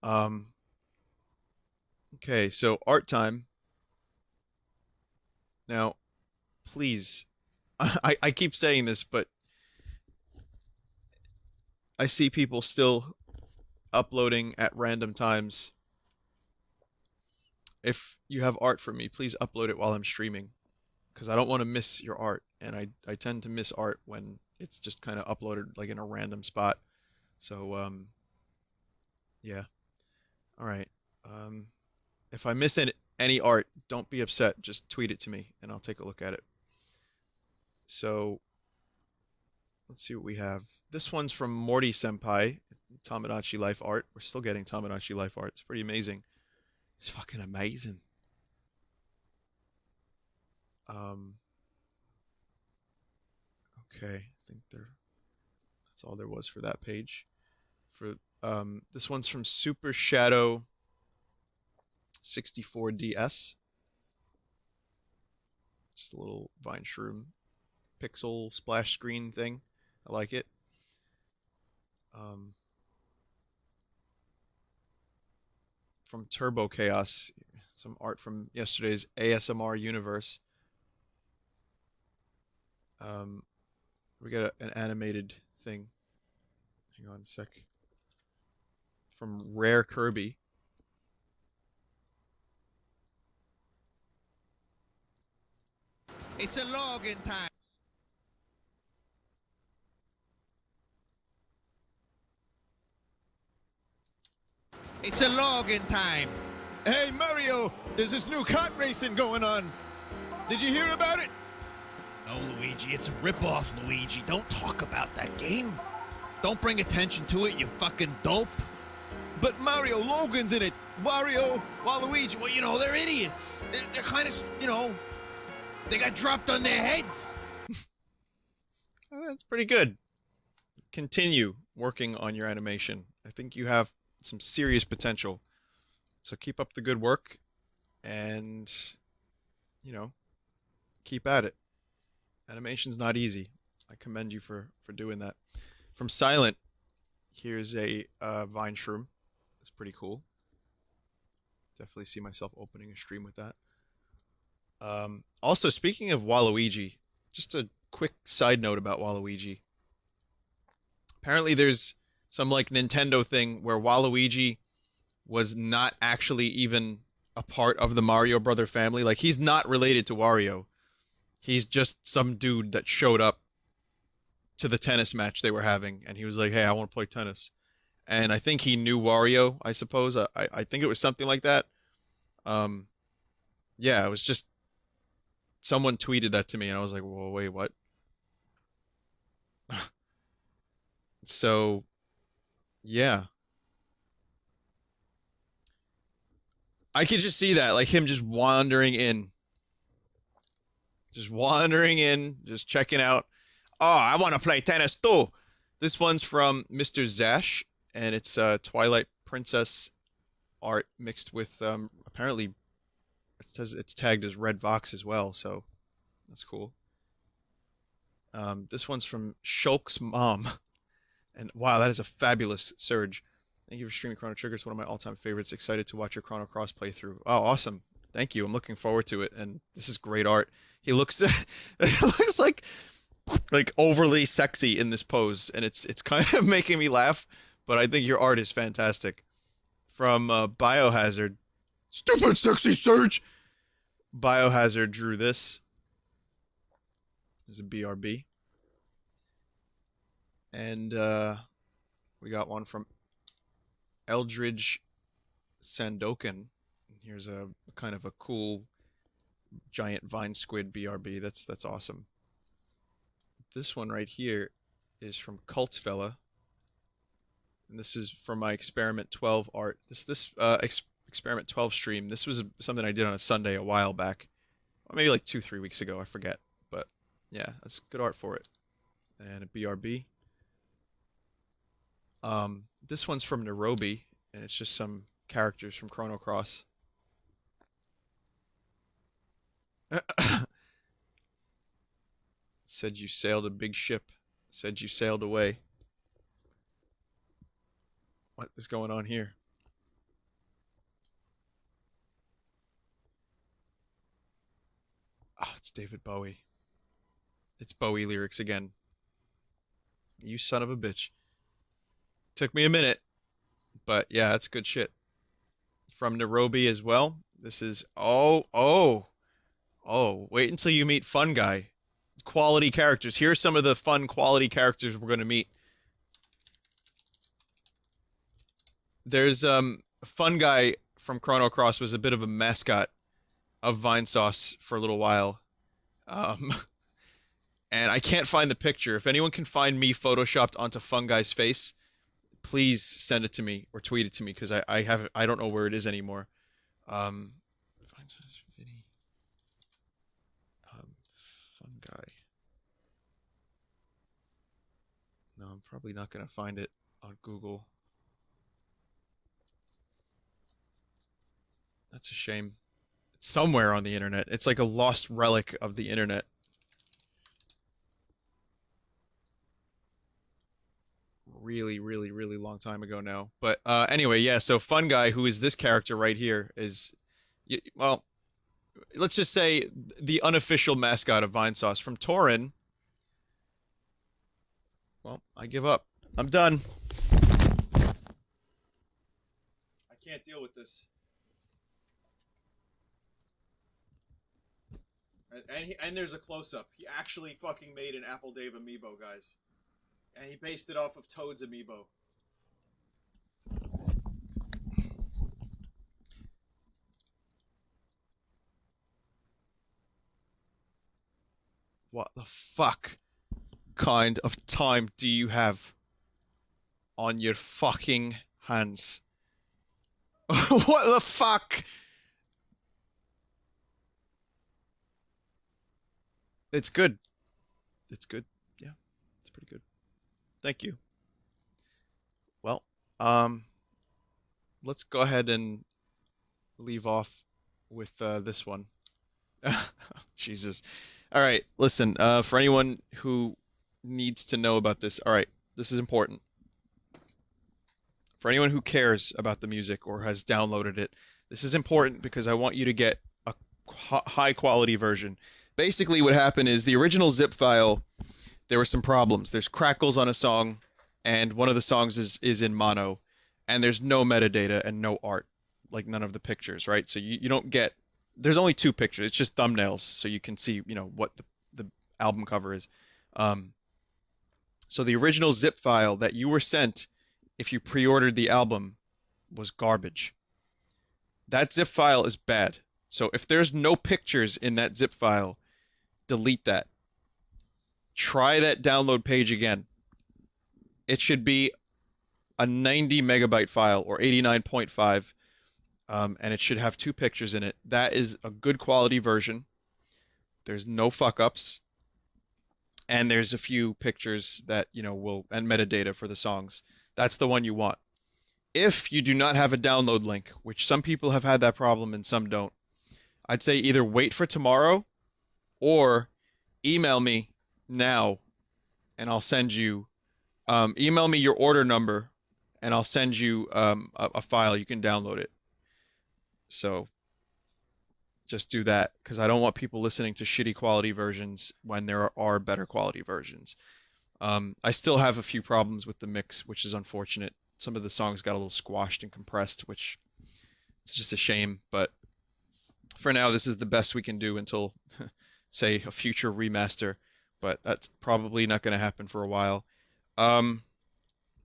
Speaker 1: Um, okay, so art time. Now, please, I keep saying this, but I see people still uploading at random times. If you have art for me, please upload it while I'm streaming, because I don't want to miss your art, and I tend to miss art when it's just kind of uploaded like in a random spot. So yeah. All right. Um, if I miss any art, don't be upset. Just tweet it to me, and I'll take a look at it. So let's see what we have. This one's from Morty Senpai, Tamagotchi Life Art. We're still getting Tamagotchi Life Art. It's pretty amazing. It's fucking amazing. Um, okay, I think that's all there was for that page. For this one's from Super Shadow 64DS. Just a little Vine Shroom pixel splash screen thing. I like it. From Turbo Chaos, some art from yesterday's ASMR universe. We got an animated thing. Hang on a sec. From Rare Kirby.
Speaker 2: It's a login time. It's a login time. Hey, Mario, there's this new kart racing going on. Did you hear about it? No, Luigi, it's a ripoff, Luigi. Don't talk about that game. Don't bring attention to it, you fucking dope. But Mario, Logan's in it. Wario, Waluigi, well, you know, they're idiots. They're kind of, you know, they got dropped on their heads.
Speaker 1: That's pretty good. Continue working on your animation. I think you have some serious potential. So keep up the good work and, you know, keep at it. Animation's not easy. I commend you for doing that. From Silent, here's a Vine Shroom. It's pretty cool. Definitely see myself opening a stream with that. Also, speaking of Waluigi, just a quick side note about Waluigi. Apparently there's some like Nintendo thing where Waluigi was not actually even a part of the Mario brother family. Like, he's not related to Wario. He's just some dude that showed up to the tennis match they were having, and he was like, hey, I want to play tennis. And I think he knew Wario, I suppose. I think it was something like that. Yeah, it was just someone tweeted that to me, and I was like, whoa, wait, what? So, yeah. I could just see that, like him just wandering in. Just checking out. Oh, I want to play tennis too. This one's from Mr. Zash, and it's Twilight Princess art mixed with, apparently, it says it's tagged as Red Vox as well, so that's cool. This one's from Shulk's mom, and wow, that is a fabulous surge. Thank you for streaming Chrono Trigger. It's one of my all-time favorites. Excited to watch your Chrono Cross playthrough. Oh, awesome. Thank you. I'm looking forward to it, and this is great art. He looks, it looks like overly sexy in this pose, and it's kind of making me laugh, but I think your art is fantastic. From Biohazard. Stupid sexy Surge! Biohazard drew this. There's a BRB. And we got one from Eldridge Sandokan. Here's a kind of a cool giant vine squid BRB. That's awesome. This one right here is from Cultfella. And this is from my Experiment 12 art. This Experiment 12 stream, this was something I did on a Sunday a while back. Or maybe like 2-3 weeks ago, I forget. But yeah, that's good art for it. And a BRB. This one's from Nairobi, and it's just some characters from Chrono Cross. Said you sailed a big ship. Said you sailed away. What is going on here? Oh, it's David Bowie. It's Bowie lyrics again. You son of a bitch. Took me a minute, but yeah, that's good shit. From Nairobi as well. This is wait until you meet Fun Guy. Quality characters. Here's some of the fun quality characters we're gonna meet. There's Fun Guy from Chrono Cross was a bit of a mascot of Vinesauce for a little while. Um and I can't find the picture. If anyone can find me photoshopped onto Fun Guy's face, please send it to me or tweet it to me because I don't know where it is anymore. Vinesauce Vinny. Fun Guy. No, I'm probably not gonna find it on Google. That's a shame. It's somewhere on the internet. It's like a lost relic of the internet. Really, really, really long time ago now. But anyway, yeah, so Fun Guy, who is this character right here, is, well, let's just say the unofficial mascot of Vinesauce from Torin. Well, I give up. I'm done. I can't deal with this. And there's a close-up. He actually fucking made an Apple Dave amiibo, guys. And he based it off of Toad's amiibo. What the fuck kind of time do you have on your fucking hands? What the fuck? It's good. It's good. Yeah, it's pretty good. Thank you. Well, let's go ahead and leave off with this one. Jesus. All right, listen, for anyone who needs to know about this, all right, this is important. For anyone who cares about the music or has downloaded it, this is important because I want you to get a high quality version. Basically, what happened is the original zip file, there were some problems. There's crackles on a song, and one of the songs is in mono, and there's no metadata and no art, like none of the pictures, right? So you don't get, there's only 2 pictures. It's just thumbnails, so you can see, you know, what the album cover is. So the original zip file that you were sent if you pre-ordered the album was garbage. That zip file is bad. So if there's no pictures in that zip file, delete that. Try that download page again. It should be a 90 megabyte file or 89.5, and it should have 2 pictures in it. That is a good quality version. There's no fuck ups, and there's a few pictures that, you know, will, and metadata for the songs. That's the one you want. If you do not have a download link, which some people have had that problem and some don't, I'd say either wait for tomorrow or email me now and I'll send you, email me your order number and I'll send you a file. You can download it. So just do that because I don't want people listening to shitty quality versions when there are better quality versions. I still have a few problems with the mix, which is unfortunate. Some of the songs got a little squashed and compressed, which it's just a shame, but for now, this is the best we can do until, say, a future remaster, but that's probably not going to happen for a while.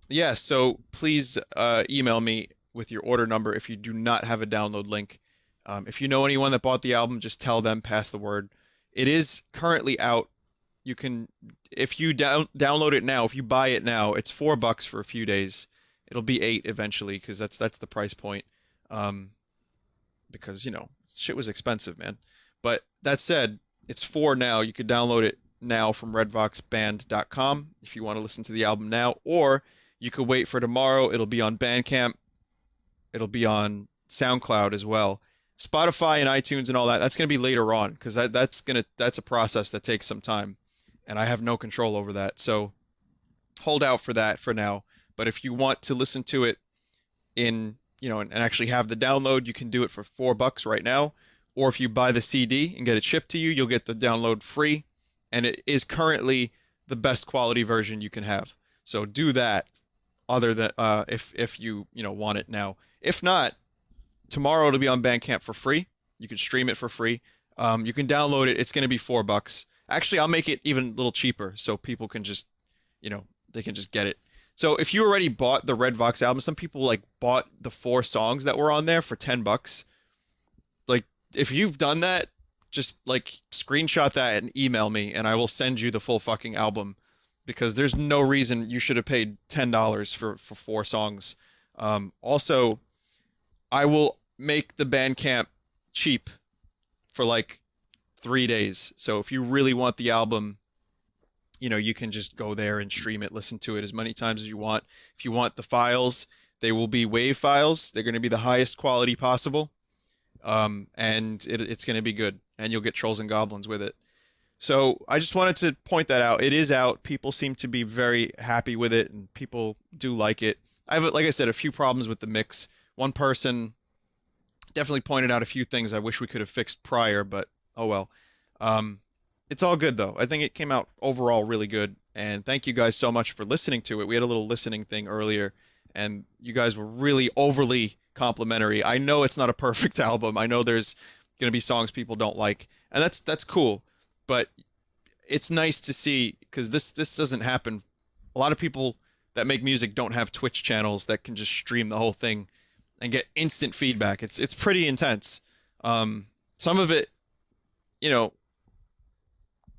Speaker 1: Yeah, so please email me with your order number if you do not have a download link. If you know anyone that bought the album, just tell them, pass the word. It is currently out. You can, if you download it now, if you buy it now, it's $4 for a few days. It'll be $8 eventually because that's the price point. Because, you know, shit was expensive, man. But that said, it's $4 now. You could download it now from redvoxband.com if you want to listen to the album now, or you could wait for tomorrow. It'll be on Bandcamp. It'll be on SoundCloud as well. Spotify and iTunes and all that, that's going to be later on because that's a process that takes some time and I have no control over that. So hold out for that for now. But if you want to listen to it in, and actually have the download, you can do it for $4 right now. Or if you buy the CD and get it shipped to you, you'll get the download free. And it is currently the best quality version you can have. So do that. Other than if you want it now. If not, tomorrow it'll be on Bandcamp for free. You can stream it for free. You can download it. It's going to be $4. Actually, I'll make it even a little cheaper so people can just, they can just get it. So if you already bought the Red Vox album, some people like bought the 4 songs that were on there for $10. Like, if you've done that, just like screenshot that and email me, and I will send you the full fucking album, because there's no reason you should have paid $10 for 4 songs. Also, I will make the Bandcamp cheap for like 3 days. So if you really want the album, you can just go there and stream it, listen to it as many times as you want. If you want the files, they will be WAV files. They're going to be the highest quality possible. And it's going to be good. And you'll get Trolls and Goblins with it. So I just wanted to point that out. It is out. People seem to be very happy with it, and people do like it. I have, like I said, a few problems with the mix. One person definitely pointed out a few things I wish we could have fixed prior, but oh well. It's all good, though. I think it came out overall really good, and thank you guys so much for listening to it. We had a little listening thing earlier, and you guys were really overly complimentary. I know it's not a perfect album. I know there's going to be songs people don't like, and that's cool, but it's nice to see, because this doesn't happen. A lot of people that make music don't have Twitch channels that can just stream the whole thing and get instant feedback. It's pretty intense. Some of it,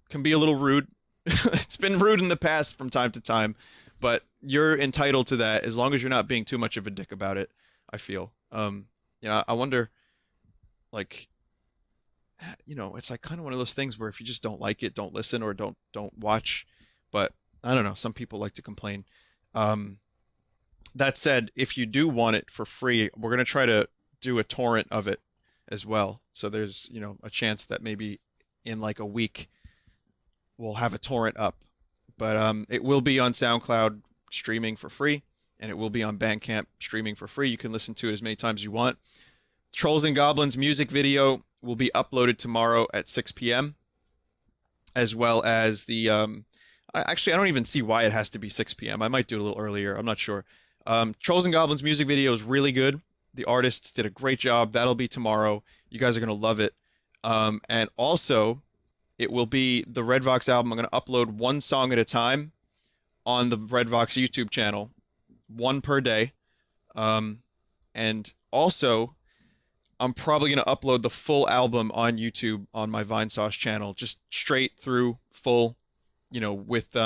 Speaker 1: can be a little rude. It's been rude in the past from time to time, but you're entitled to that as long as you're not being too much of a dick about it, I feel. I wonder, like, it's like kind of one of those things where if you just don't like it, don't listen, or don't watch. But I don't know, some people like to complain. That said, if you do want it for free, we're going to try to do a torrent of it as well. So there's, a chance that maybe in like a week we'll have a torrent up. But it will be on SoundCloud streaming for free, and it will be on Bandcamp streaming for free. You can listen to it as many times as you want. Trolls and Goblins music video will be uploaded tomorrow at 6 p.m. as well as the actually, I don't even see why it has to be 6 p.m. I might do it a little earlier. I'm not sure. Trolls and Goblins music video is really good. The artists did a great job. That'll be tomorrow. You guys are going to love it. And also, it will be the Red Vox album. I'm going to upload 1 song at a time on the Red Vox YouTube channel, 1 per day. And also, I'm probably going to upload the full album on YouTube on my Vinesauce channel, just straight through, full, with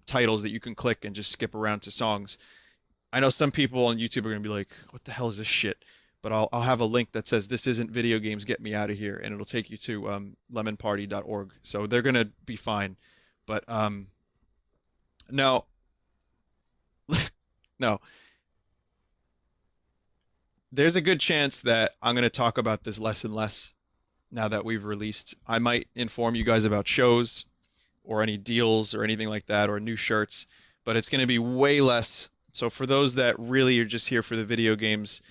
Speaker 1: titles that you can click and just skip around to songs. I know some people on YouTube are going to be like, what the hell is this shit? But I'll have a link that says, this isn't video games, get me out of here. And it'll take you to lemonparty.org. So they're going to be fine. But no. No. There's a good chance that I'm going to talk about this less and less now that we've released. I might inform you guys about shows or any deals or anything like that, or new shirts, but it's going to be way less. So for those that really are just here for the video games,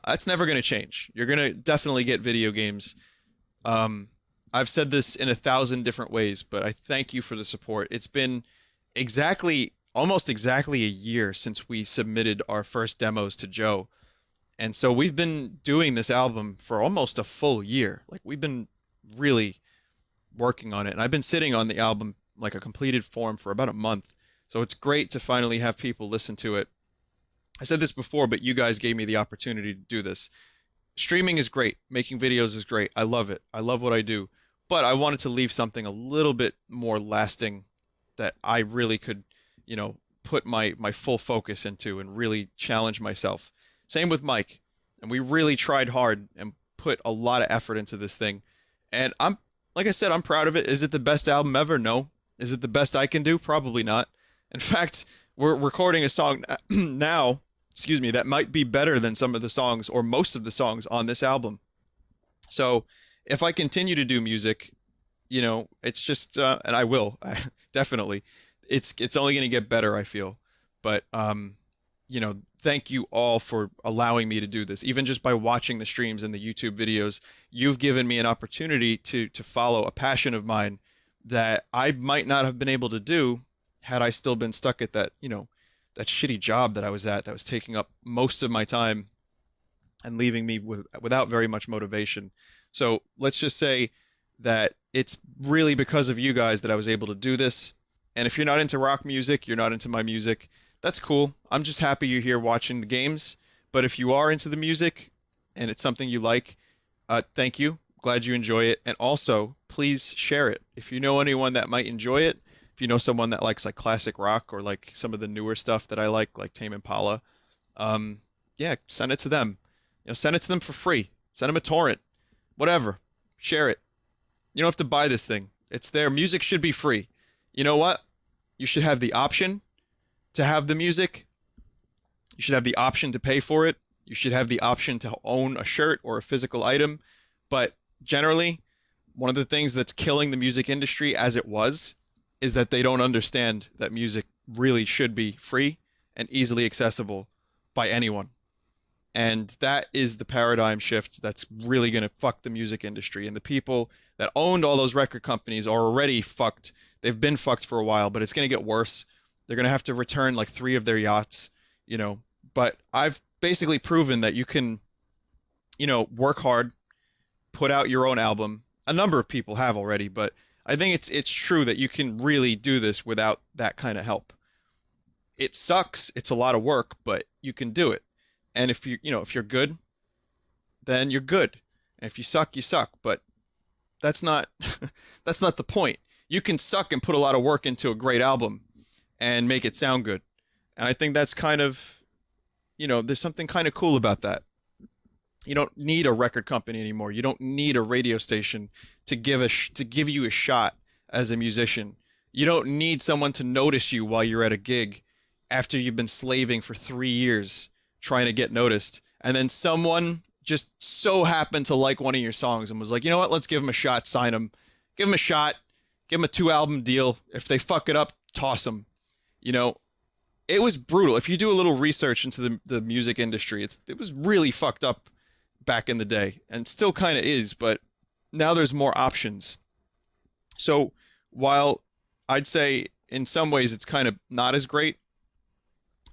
Speaker 1: that's never going to change. You're going to definitely get video games. I've said this in 1,000 different ways, but I thank you for the support. It's been almost exactly a year since we submitted our first demos to Joe. And so we've been doing this album for almost a full year. Like, we've been really working on it. And I've been sitting on the album, like a completed form, for about a month. So it's great to finally have people listen to it. I said this before, but you guys gave me the opportunity to do this. Streaming is great. Making videos is great. I love it. I love what I do. But I wanted to leave something a little bit more lasting that I really could, put my full focus into and really challenge myself. Same with Mike. And we really tried hard and put a lot of effort into this thing. And like I said, I'm proud of it. Is it the best album ever? No. Is it the best I can do? Probably not. In fact, we're recording a song now, that might be better than some of the songs or most of the songs on this album. So if I continue to do music, it's just, and I will, definitely, it's only going to get better, I feel. But, thank you all for allowing me to do this. Even just by watching the streams and the YouTube videos, you've given me an opportunity to follow a passion of mine that I might not have been able to do had I still been stuck at that, that shitty job that I was at that was taking up most of my time and leaving me without very much motivation. So let's just say that it's really because of you guys that I was able to do this. And if you're not into rock music, you're not into my music, that's cool. I'm just happy you're here watching the games. But if you are into the music and it's something you like, thank you. Glad you enjoy it. And also, please share it. If you know anyone that might enjoy it, if you know someone that likes like classic rock or like some of the newer stuff that I like Tame Impala, yeah, send it to them. Send it to them for free. Send them a torrent. Whatever. Share it. You don't have to buy this thing. It's there. Music should be free. You know what? You should have the option to have the music. You should have the option to pay for it. You should have the option to own a shirt or a physical item. But generally, one of the things that's killing the music industry as it was is that they don't understand that music really should be free and easily accessible by anyone. And that is the paradigm shift that's really going to fuck the music industry. And the people that owned all those record companies are already fucked. They've been fucked for a while, but it's going to get worse. They're going to have to return like 3 of their yachts, But I've basically proven that you can, work hard, put out your own album. A number of people have already, but I think it's true that you can really do this without that kind of help. It sucks. It's a lot of work, but you can do it. And if you're good, then you're good. And if you suck, you suck. But that's not that's not the point. You can suck and put a lot of work into a great album and make it sound good. And I think that's kind of, there's something kind of cool about that. You don't need a record company anymore. You don't need a radio station to give you a shot as a musician. You don't need someone to notice you while you're at a gig after you've been slaving for 3 years trying to get noticed. And then someone just so happened to like one of your songs and was like, you know what, let's give them a shot, sign them. Give them a shot. Give them a 2-album deal. If they fuck it up, toss them. It was brutal. If you do a little research into the music industry, it was really fucked up back in the day, and still kind of is, but now there's more options. So while I'd say in some ways it's kind of not as great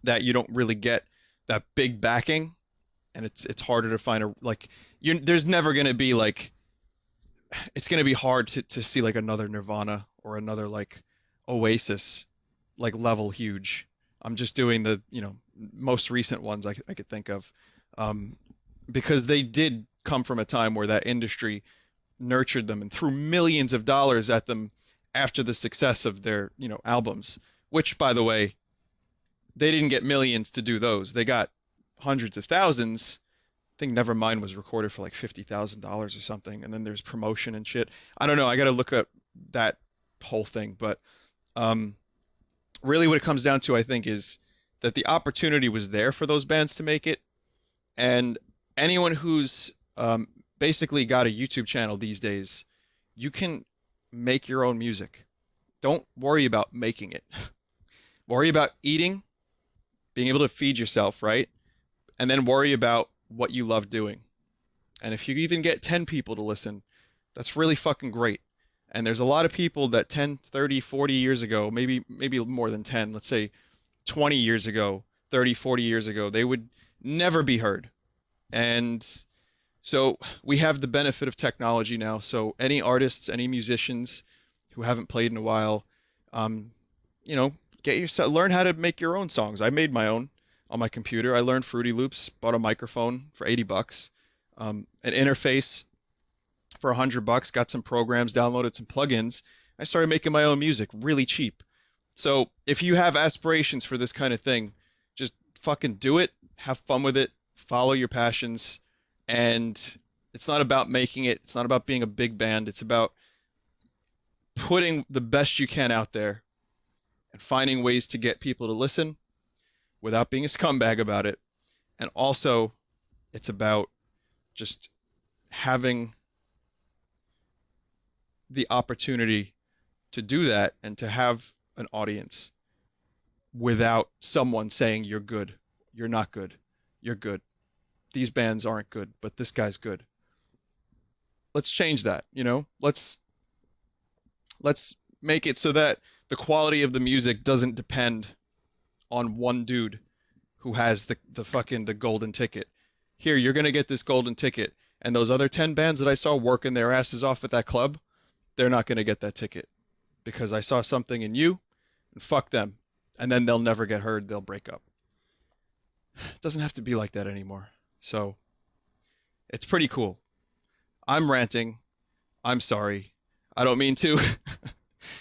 Speaker 1: that you don't really get that big backing, and it's harder to find there's never going to be it's going to be hard to see like another Nirvana or another like Oasis level huge. I'm just doing the most recent ones I could think of, because they did come from a time where that industry nurtured them and threw millions of dollars at them after the success of their albums, which, by the way, they didn't get millions to do those. They got hundreds of thousands. I think Nevermind was recorded for like $50,000 or something, and then there's promotion and shit. I don't know. I got to look up that whole thing, but really what it comes down to, I think, is that the opportunity was there for those bands to make it, and anyone who's basically got a YouTube channel these days, you can make your own music. Don't worry about making it. Worry about eating, being able to feed yourself, right? And then worry about what you love doing. And if you even get 10 people to listen, that's really fucking great. And there's a lot of people that 10, 30, 40 years ago, maybe more than 10, let's say 20 years ago, 30, 40 years ago, they would never be heard. And so we have the benefit of technology now. So any artists, any musicians who haven't played in a while, learn how to make your own songs. I made my own on my computer. I learned Fruity Loops, bought a microphone for $80, an interface for $100, got some programs, downloaded some plugins. I started making my own music really cheap. So if you have aspirations for this kind of thing, just fucking do it. Have fun with it. Follow your passions. And it's not about making it. It's not about being a big band. It's about putting the best you can out there and finding ways to get people to listen without being a scumbag about it. And also, it's about just having the opportunity to do that and to have an audience without someone saying you're good You're not good. You're good. These bands aren't good, but this guy's good. Let's change that, you know? Let's make it so that the quality of the music doesn't depend on one dude who has the golden ticket. Here, you're going to get this golden ticket, and those other 10 bands that I saw working their asses off at that club, they're not going to get that ticket because I saw something in you, and fuck them. And then they'll never get heard, they'll break up. It doesn't have to be like that anymore. So, it's pretty cool. I'm ranting. I'm sorry. I don't mean to.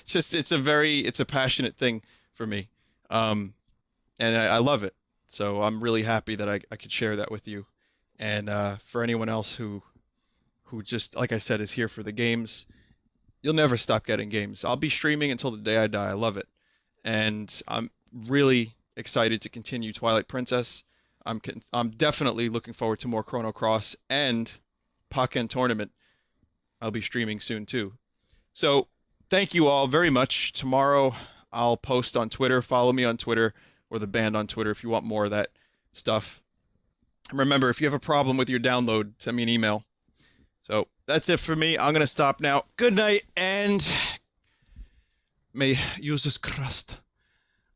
Speaker 1: It's a passionate thing for me. And I love it. So I'm really happy that I could share that with you. And for anyone else who just, like I said, is here for the games, you'll never stop getting games. I'll be streaming until the day I die. I love it. And I'm really excited to continue Twilight Princess. I'm definitely looking forward to more Chrono Cross and Pokken Tournament. I'll be streaming soon too. So thank you all very much. Tomorrow I'll post on Twitter. Follow me on Twitter or the band on Twitter if you want more of that stuff. Remember, if you have a problem with your download, send me an email. So that's it for me. I'm going to stop now. Good night, and may Jesus Christ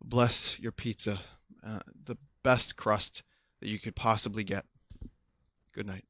Speaker 1: bless your pizza. The best crust that you could possibly get. Good night.